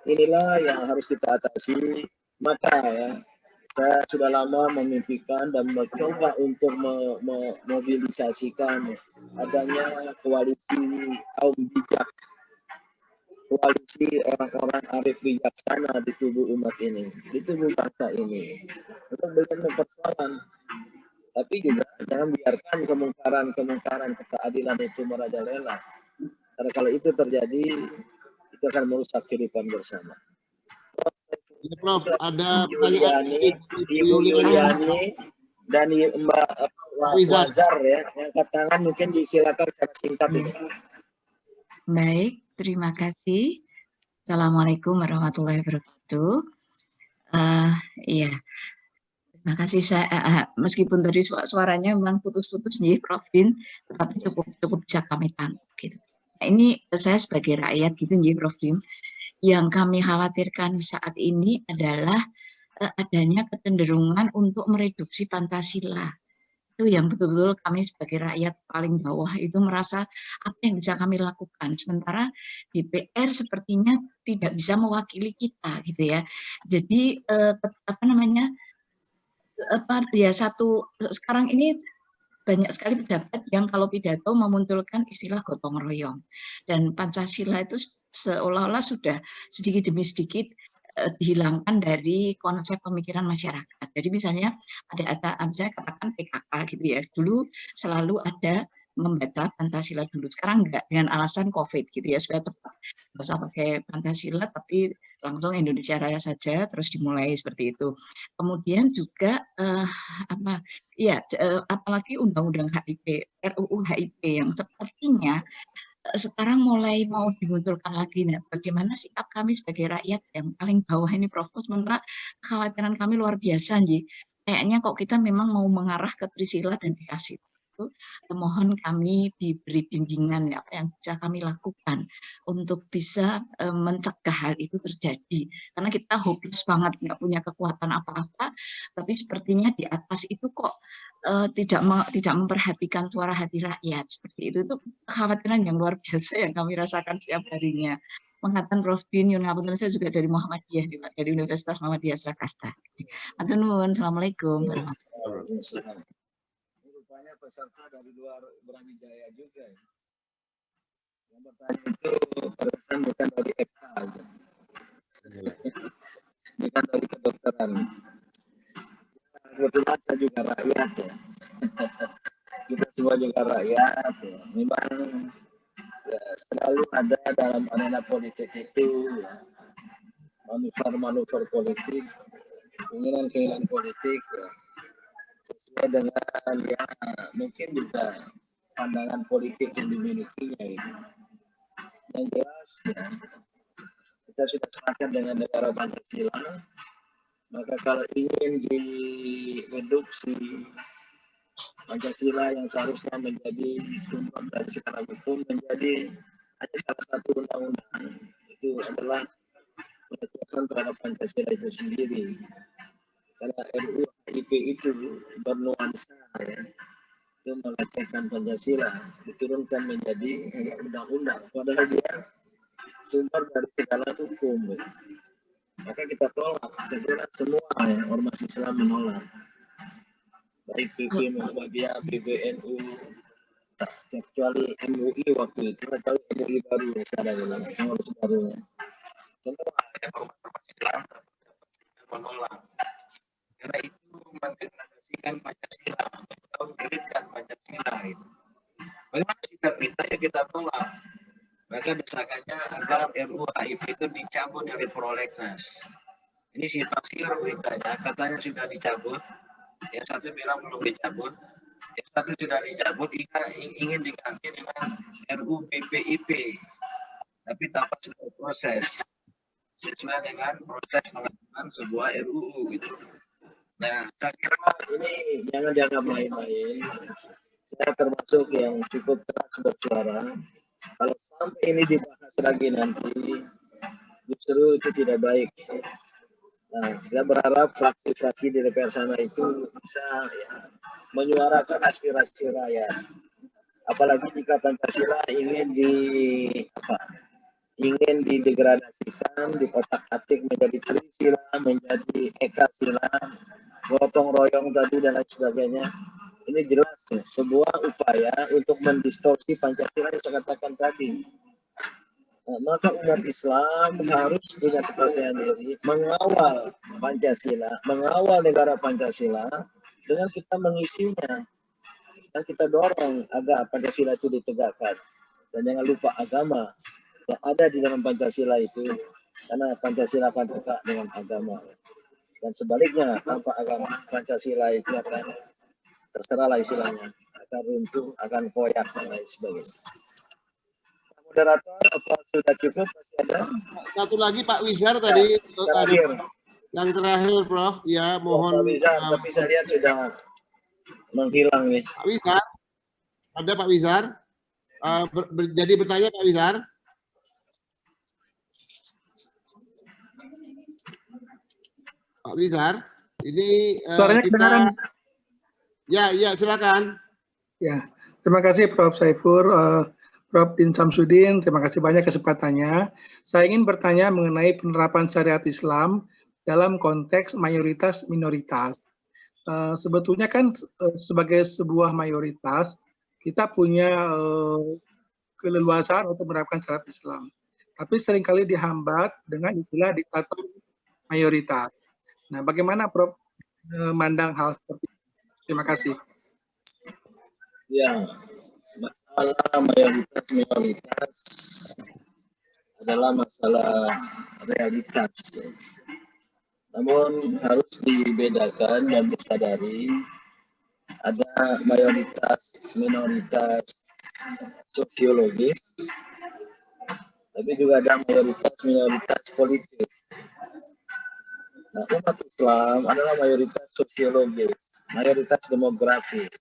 Inilah yang harus kita atasi. Maka ya, saya sudah lama memimpikan dan mencoba untuk memobilisasikan adanya koalisi kaum bijak. Koalisi orang-orang arif bijaksana di tubuh umat ini, di tubuh bangsa ini. Untuk bagaimana persoalan. Tapi juga jangan biarkan kemungkaran keadilan itu merajalela. Karena kalau itu terjadi, itu akan merusak kehidupan bersama. Ya, Prof, ada pertanyaan Ibu Yuliani dan Mbak Wazar ya, yang angkat tangan mungkin disilakan secara singkat. Baik, terima kasih. Assalamualaikum warahmatullahi wabarakatuh. Iya. Terima kasih. Saya meskipun tadi suaranya memang putus-putus nih, Prof Din, tetapi cukup bisa kami tangkap gitu. Nah, ini saya sebagai rakyat gitu nih, Prof Din, yang kami khawatirkan saat ini adalah adanya kecenderungan untuk mereduksi Pancasila. Itu yang betul-betul kami sebagai rakyat paling bawah itu merasa apa yang bisa kami lakukan. Sementara DPR sepertinya tidak bisa mewakili kita gitu ya. Jadi sekarang ini banyak sekali pejabat yang kalau pidato memunculkan istilah gotong royong, dan Pancasila itu seolah-olah sudah sedikit demi sedikit dihilangkan dari konsep pemikiran masyarakat. Jadi misalnya saya katakan PKK gitu ya, dulu selalu ada membaca Pancasila dulu, sekarang enggak, dengan alasan COVID gitu ya, supaya tepat, nggak usah pakai Pancasila tapi langsung Indonesia Raya saja, terus dimulai seperti itu. Kemudian juga apalagi undang-undang HIP, RUU HIP yang sepertinya sekarang mulai mau dimunculkan lagi. Nah, bagaimana sikap kami sebagai rakyat yang paling bawah ini, Prof? Sementara kekhawatiran kami luar biasa, Nji. Kayaknya kok kita memang mau mengarah ke Trisila dan dikasih itu, mohon kami diberi bimbingan ya, apa yang bisa kami lakukan untuk bisa mencegah hal itu terjadi. Karena kita hopeless banget, nggak punya kekuatan apa-apa, tapi sepertinya di atas itu kok tidak memperhatikan suara hati rakyat seperti itu kekhawatiran yang luar biasa yang kami rasakan setiap harinya. Mengatakan Prof Din, saya juga dari Muhammadiyah, dari Universitas Muhammadiyah Surakarta. Matur nuwun, assalamualaikum warahmatullahi wabarakatuh. Rupanya peserta dari luar Brawijaya juga ya. Yang bertanya itu pesan bukan dari FK aja. Bukan dari kedokteran. Kebetulan saya juga rakyat ya. Kita semua juga rakyat ya. Memang ya, selalu ada dalam arena politik itu ya, manuver-manuver politik, keinginan-keinginan politik ya, sesuai dengan ya mungkin juga pandangan politik yang dimilikinya itu. Yang jelas ya, kita sudah sepakat dengan negara Pancasila. Maka kalau ingin direduksi Pancasila yang seharusnya menjadi sumber dari segala hukum menjadi hanya salah satu undang-undang, itu adalah pemahaman terhadap Pancasila itu sendiri. Karena RUU HIP itu bernuansa ya, itu melecehkan Pancasila, diturunkan menjadi undang-undang, padahal dia sumber dari segala hukum. Maka kita tolak, saya kira semua ya, ormas Islam menolak. Baik PP Muhammadiyah, PBNU, kecuali MUI waktu itu, kecuali MUI baru sekarang ini, pengurus barunya. Semua ya, ormas Islam menolak. Karena itu mendegradasikan Pancasila, mengkritikkan Pancasila itu. Bagaimana sikap kita ya kita tolak. Maka desakannya agar RUU HIP itu dicabut dari prolegnas. Ini si tafsir beritanya, katanya sudah dicabut. Yang satu bilang belum dicabut. Yang satu sudah dicabut, ingin diganti dengan RUU PPIP. Tapi tanpa sebuah proses. Sesuai dengan proses pengajuan sebuah RUU gitu. Nah, saya kira ini jangan dianggap main-main. Saya termasuk yang cukup keras bersuara. Kalau sampai ini dibahas lagi nanti, justru itu tidak baik. Nah, saya berharap fraksi-fraksi di DPR sana itu bisa ya, menyuarakan aspirasi rakyat. Apalagi jika Pancasila ingin didegradasikan, dikotak-atik menjadi Trisila, menjadi Ekasila, gotong royong tadi dan lain sebagainya. Ini jelas ya, sebuah upaya untuk mendistorsi Pancasila yang saya katakan tadi. Nah, maka umat Islam harus punya kepercayaan diri, mengawal Pancasila, mengawal negara Pancasila dengan kita mengisinya. Dan kita dorong agar Pancasila itu ditegakkan. Dan jangan lupa agama yang ada di dalam Pancasila itu, karena Pancasila akan tegak dengan agama. Dan sebaliknya, tanpa agama, Pancasila itu akan terserahlah istilahnya, akan runtuh, akan koyak dan lain sebagainya. Moderator, apa sudah cukup? Masih ada? Satu lagi Pak Wizar tadi. Yang terakhir Prof. Ya mohon. Pak Wizar, tapi saya lihat sudah menghilang nih. Pak Wizar, ada Pak Wizar. Jadi bertanya Pak Wizar. Pak Wizar, ini suaranya kedengaran. Ya, silakan. Ya, terima kasih Prof. Saifur, Prof. Din Samsudin, terima kasih banyak kesempatannya. Saya ingin bertanya mengenai penerapan syariat Islam dalam konteks mayoritas minoritas. Sebetulnya kan sebagai sebuah mayoritas, kita punya keleluasaan untuk menerapkan syariat Islam. Tapi seringkali dihambat dengan istilah diktator mayoritas. Nah, bagaimana Prof. memandang hal seperti itu? Terima kasih. Ya, masalah mayoritas minoritas adalah masalah realitas. Namun harus dibedakan dan disadari ada mayoritas minoritas sosiologis, tapi juga ada mayoritas minoritas politik. Nah, umat Islam adalah mayoritas sosiologis, mayoritas demografis.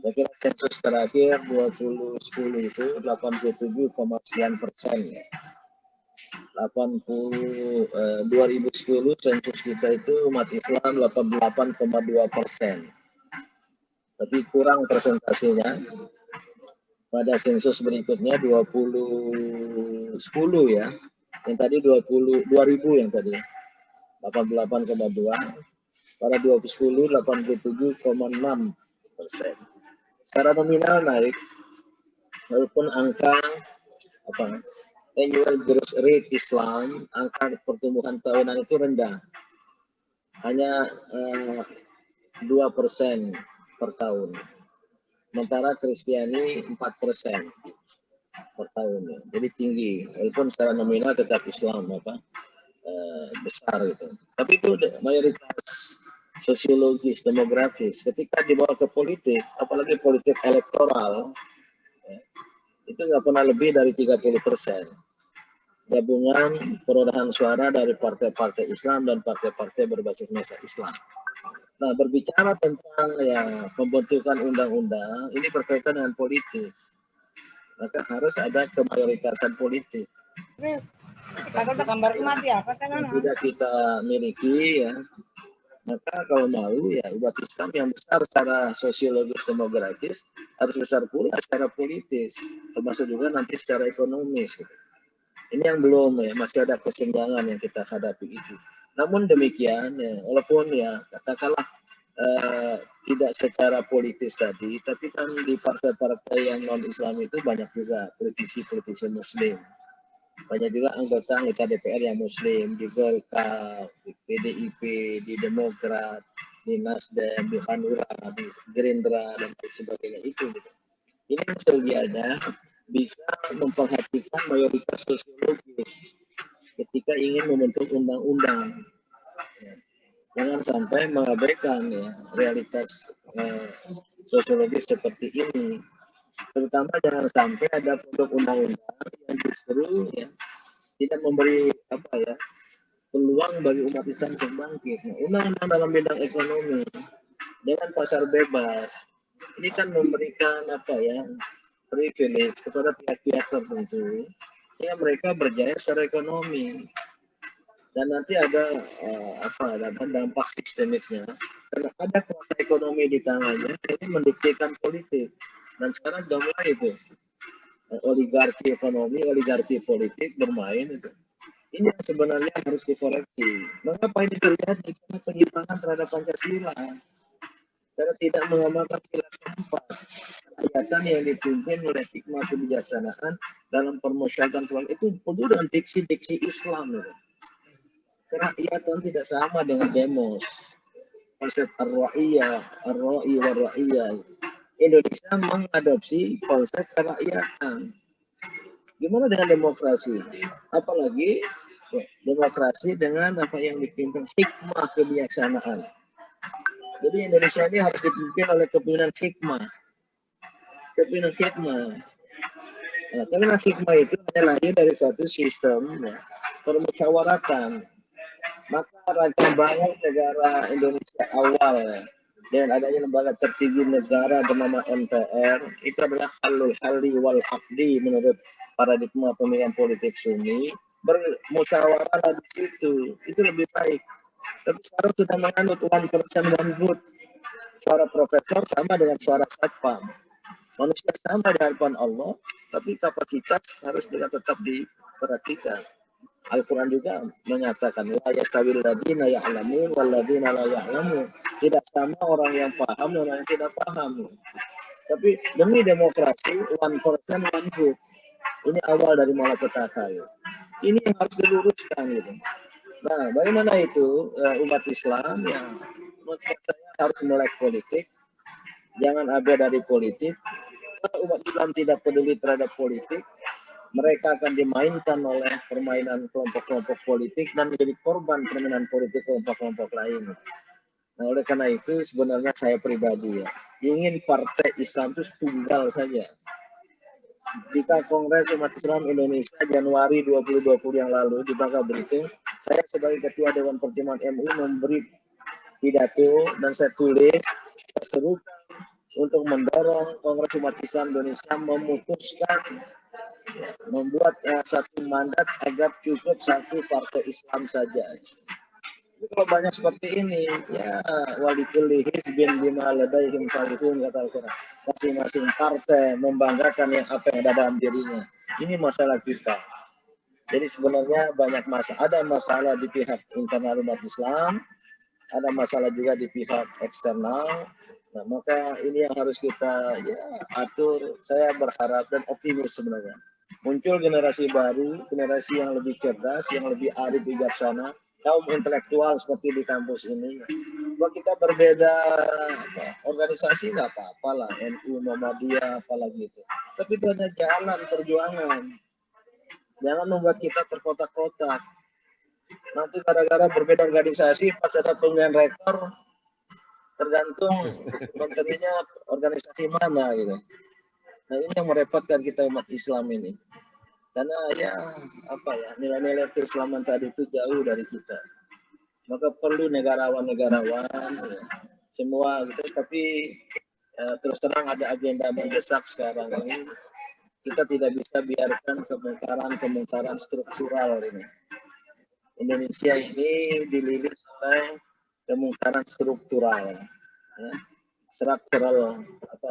Saya kira sensus terakhir 2010 itu 87,sekian%. 2010 sensus kita itu umat Islam 88,2%. Tapi kurang presentasinya. Pada sensus berikutnya 2010 ya. Yang tadi 2000 yang tadi. 88,2, pada 2010 87,6%. Secara nominal naik, walaupun angka annual growth rate Islam, angka pertumbuhan tahunan itu rendah, hanya 2% per tahun. Sementara Kristiani 4% per tahun, jadi tinggi. Walaupun secara nominal tetap Islam besar gitu. Tapi itu mayoritas sosiologis, demografis. Ketika dibawa ke politik, apalagi politik elektoral, itu nggak pernah lebih dari 30%. Gabungan perolehan suara dari partai-partai Islam dan partai-partai berbasis masa Islam. Nah, berbicara tentang ya pembentukan undang-undang, ini berkaitan dengan politik. Maka harus ada kemayoritasan politik. yang tidak kita miliki ya, maka kalau mau ya umat Islam yang besar secara sosiologis demografis harus besar pula secara politis, termasuk juga nanti secara ekonomis. Gitu. Ini yang belum ya, masih ada kesenjangan yang kita hadapi itu. Namun demikian ya, walaupun ya katakanlah tidak secara politis tadi, tapi kan di partai-partai yang non-Islam itu banyak juga politisi-politisi Muslim. Banyak juga anggota DPR yang Muslim, di Golkar, di PDIP, di Demokrat, di Nasdem, di Hanura, di Gerindra, dan sebagainya itu. Ini sebagiannya bisa memperhatikan mayoritas sosiologis ketika ingin membentuk undang-undang. Jangan sampai mengabaikan ya, realitas sosiologis seperti ini. Terutama jangan sampai ada produk undang-undang yang justru ya, tidak memberi peluang bagi umat Islam untuk bangkit. Nah, undang-undang dalam bidang ekonomi dengan pasar bebas ini kan memberikan privilege kepada pihak-pihak tertentu sehingga mereka berjaya secara ekonomi. Dan nanti ada dampak sistemiknya karena ada kuasa ekonomi di tangannya ini mendiktekan politik. Dan sekarang sudah mulai itu oligarki ekonomi, oligarki politik bermain itu. Ini yang sebenarnya harus dikoreksi. Mengapa ini terjadi? Karena penyimpangan terhadap Pancasila. Karena tidak mengamalkan sila keempat. Kegiatan yang dipimpin oleh hikmah kebijaksanaan dalam permusyawaratan keluarga itu penuh dengan diksi-diksi Islam. Kerakyatan tidak sama dengan demos. Konsep ar-ra'iyah, ar-ra'i wa ra'iyah. Indonesia mengadopsi konsep kerakyatan. Gimana dengan demokrasi? Apalagi demokrasi dengan apa yang dipimpin hikmah kebijaksanaan. Jadi Indonesia ini harus dipimpin oleh kepemimpinan hikmah. Kepemimpinan hikmah. Nah, kepemimpinan hikmah itu hanya lahir dari satu sistem permusyawaratan. Maka rangka bangun negara Indonesia awal dengan adanya lembaga tertinggi negara bernama MPR itu adalah halul hali wal aqdi menurut paradigma pemilihan politik Sunni. Bermusyawarah di situ itu lebih baik. Tapi sekarang sudah menganut one person one vote. Suara profesor sama dengan suara satpam. Manusia sama di hadapan Allah, tapi kapasitas harus juga tetap diperhatikan. Al-Quran juga menyatakan la yastawil ladzina ya'lamun wal ladzina la ya'lamun. Tidak sama orang yang paham dan orang yang tidak paham. Tapi demi demokrasi one person one vote. Ini awal dari malapetaka. Ini yang harus diluruskan gitu. Nah, bagaimana itu umat Islam yang menurut saya harus melek politik, jangan abai dari politik. Kalau umat Islam tidak peduli terhadap politik, mereka akan dimainkan oleh permainan kelompok-kelompok politik dan menjadi korban permainan politik kelompok-kelompok lain. Nah, oleh karena itu sebenarnya saya pribadi ya, ingin partai Islam itu tunggal saja. Jika Kongres Umat Islam Indonesia Januari 2020 yang lalu di Bangka Belitung, saya sebagai Ketua Dewan Pertimbangan MUI memberi pidato dan saya tulis serukan untuk mendorong Kongres Umat Islam Indonesia memutuskan membuat satu mandat agar cukup satu partai Islam saja. Tapi kalau banyak seperti ini, ya walikulli hizbin bima ladaihim farihun kata Al-Quran. Masing-masing partai membanggakan yang apa yang ada dalam dirinya. Ini masalah kita. Jadi sebenarnya banyak masalah. Ada masalah di pihak internal umat Islam, ada masalah juga di pihak eksternal. Nah, maka ini yang harus kita atur. Saya berharap dan optimis sebenarnya. Muncul generasi baru, generasi yang lebih cerdas, yang lebih arif bijaksana, kaum intelektual seperti di kampus ini. Kalau kita berbeda organisasi nggak apa-apa lah, NU, Muhammadiyah, apalagi itu. Tapi itu hanya jalan perjuangan. Jangan membuat kita terkotak-kotak. Nanti gara-gara berbeda organisasi, pas ada pemilihan rektor, tergantung menterinya organisasi mana gitu. Nah ini yang merepotkan kita umat Islam ini. Karena nilai-nilai keislaman tadi itu jauh dari kita. Maka perlu negarawan-negarawan semua gitu. Tapi terus terang ada agenda mendesak sekarang ini kita tidak bisa biarkan kemungkaran struktural ini. Indonesia ini dililit oleh kemungkaran struktural, ya. Struktural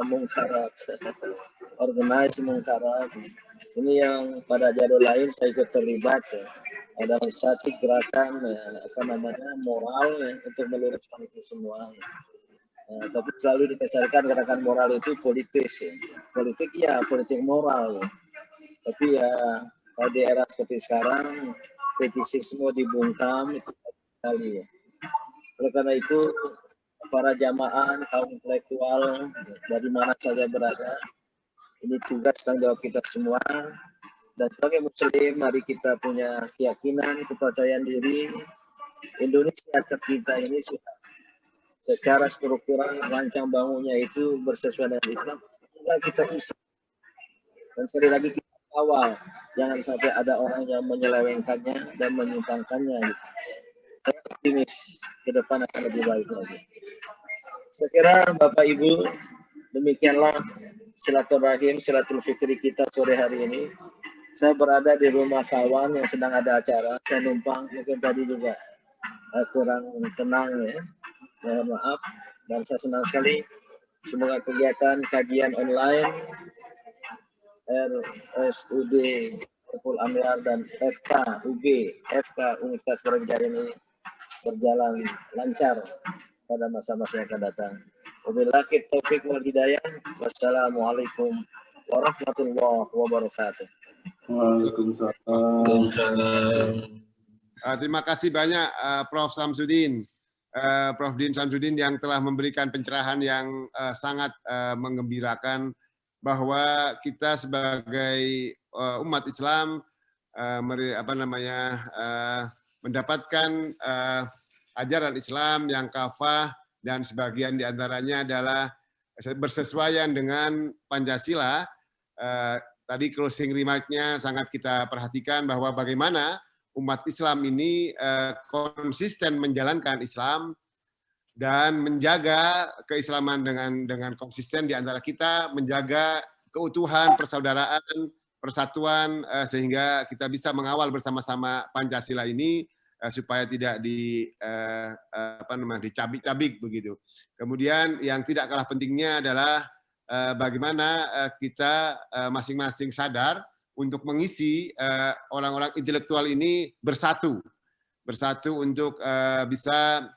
mungkarat, organize mungkarat. Ini yang pada jalur lain saya ikut terlibat, ya. Ada satu gerakan moral, ya, untuk meluruskan itu semua. Ya. Tapi selalu didasarkan gerakan moral itu politis, ya. Politik moral, ya. Tapi ya kalau di era seperti sekarang politisisme dibungkam itu sekali, ya. Oleh karena itu para jamaah, kaum intelektual dari mana saja berada, ini tugas tanggung jawab kita semua. Dan sebagai muslim, mari kita punya keyakinan, kepercayaan diri. Indonesia tercinta ini sudah secara struktural rancang bangunnya itu bersesuaian dengan Islam. Tinggal kita isi. Dan sekali lagi kita kawal, jangan sampai ada orang yang menyelewengkannya dan menyimpangkannya. Saya optimis ke depan akan lebih baik lagi. Saya kira Bapak Ibu, demikianlah silaturahim, silatul fikri kita sore hari ini. Saya berada di rumah kawan yang sedang ada acara. Saya numpang, mungkin tadi juga kurang tenang, ya. Mohon maaf. Dan saya senang sekali. Semoga kegiatan kajian online RSUD Saiful Anwar dan FK Universitas Brawijaya ini berjalan lancar pada masa-masa yang akan datang. Wabillahi taufiq wal hidayah. Wassalamualaikum warahmatullahi wabarakatuh. Waalaikumsalam. Terima kasih banyak Prof. Samsudin. Prof. Din Samsudin yang telah memberikan pencerahan yang sangat menggembirakan bahwa kita sebagai umat Islam mendapatkan ajaran Islam yang kafah dan sebagian diantaranya adalah bersesuaian dengan Pancasila. Tadi closing remark-nya sangat kita perhatikan bahwa bagaimana umat Islam ini konsisten menjalankan Islam dan menjaga keislaman dengan konsisten di antara kita, menjaga keutuhan, persaudaraan, persatuan, sehingga kita bisa mengawal bersama-sama Pancasila ini supaya tidak dicabik-cabik begitu. Kemudian yang tidak kalah pentingnya adalah bagaimana kita masing-masing sadar untuk mengisi orang-orang intelektual ini bersatu untuk bisa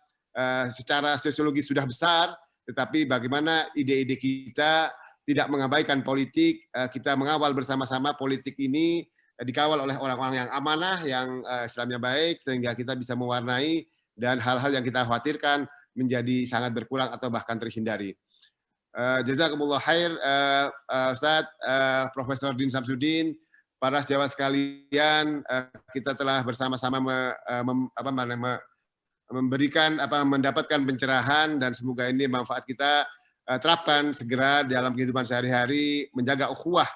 secara sosiologi sudah besar, tetapi bagaimana ide-ide kita tidak mengabaikan politik, kita mengawal bersama-sama politik ini dikawal oleh orang-orang yang amanah, yang Islamnya baik, sehingga kita bisa mewarnai dan hal-hal yang kita khawatirkan menjadi sangat berkurang atau bahkan terhindari. Jazakumullah khair, Ustadz, Profesor Din Samsudin, para sejawat sekalian, kita telah bersama-sama mendapatkan pencerahan dan semoga ini manfaat kita terapkan segera dalam kehidupan sehari-hari, menjaga ukhuwah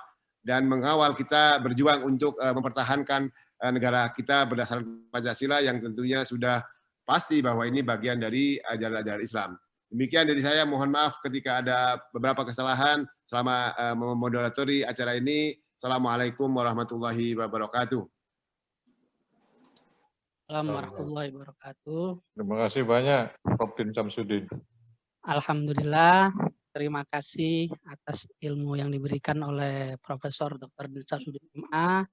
dan mengawal kita berjuang untuk mempertahankan negara kita berdasarkan Pancasila yang tentunya sudah pasti bahwa ini bagian dari ajaran-ajaran Islam. Demikian dari saya, mohon maaf ketika ada beberapa kesalahan selama memoderatori acara ini. Assalamualaikum warahmatullahi wabarakatuh. Assalamualaikum warahmatullahi wabarakatuh. Terima kasih banyak, Prof. Din Samsudin. Alhamdulillah, terima kasih atas ilmu yang diberikan oleh Profesor Dr. Din Samsudin MA.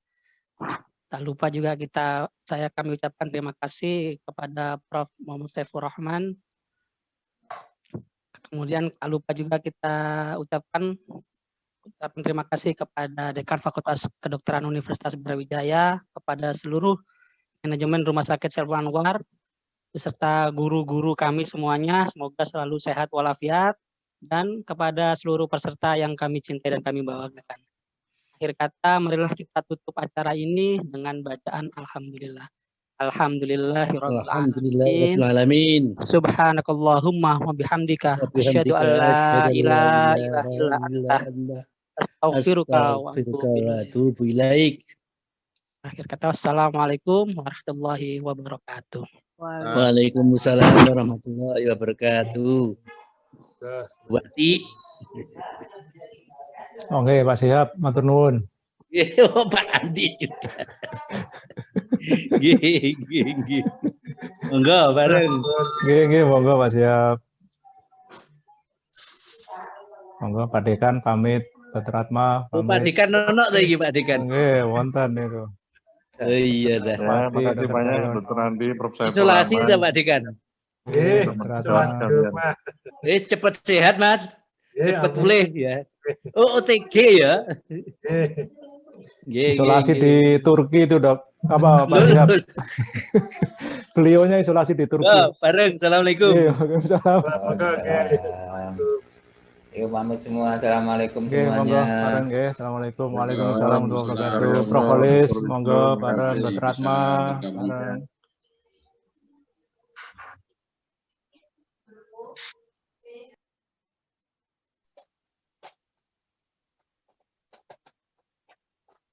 Tak lupa juga kami ucapkan terima kasih kepada Prof. Muhammad Saifur Rahman. Kemudian tak lupa juga kita ucapkan terima kasih kepada Dekan Fakultas Kedokteran Universitas Brawijaya, kepada seluruh manajemen Rumah Sakit Saiful Anwar, beserta guru-guru kami semuanya, semoga selalu sehat walafiat, dan kepada seluruh peserta yang kami cintai dan kami banggakan. Akhir kata, marilah kita tutup acara ini dengan bacaan Alhamdulillah. Alhamdulillahirabbil alamin. Subhanakallahumma wa bihamdika asyhadu an la ilaha illa anta astaghfiruka wa atubu ilaik. Akhir kata, wassalamualaikum warahmatullahi wabarakatuh. Waalaikumsalam warahmatullahi wabarakatuh. Wati. Oke, Pak Syihab, matur nuwun. Oh, Pak Andi juga. Nggih. Monggo bareng. Nggih, monggo Pak Siap. Monggo Pak Dekan pamit, Dr. Atma Oh, Pak pamit. Dekan ono to iki Pak Dekan. Nggih, wonten niku. Oh iya dah. Ya, makasih banyak Dr. Andi, Prof. Saiful Isolasi Rahman. ya Pak Dekan. Cepat sehat Mas. Cepat pulih ya. Oh, OTG ya. Isolasi di Turki itu Dok. Apa Pak Siap? Beliaunya isolasi di Turki. Oh, bareng. Assalamualaikum. Waalaikumsalam. Yuk pamit semua. Assalamualaikum Oke, monggo semuanya. bareng nggih. Assalamualaikum. Waalaikumsalam warahmatullahi wabarakatuh. Propolis, monggo bareng Dr. Atma, bareng.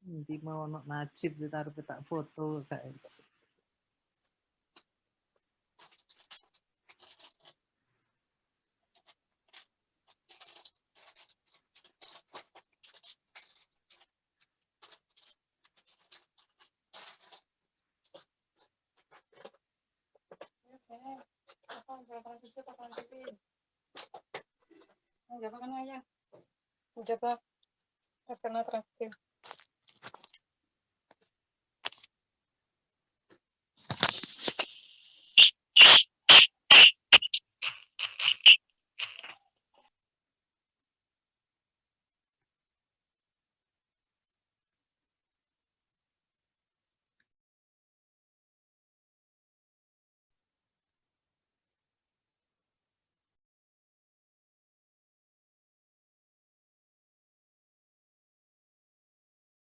Nanti mau nak Najib ditaruh tak foto guys. Coba tes karena terakhir.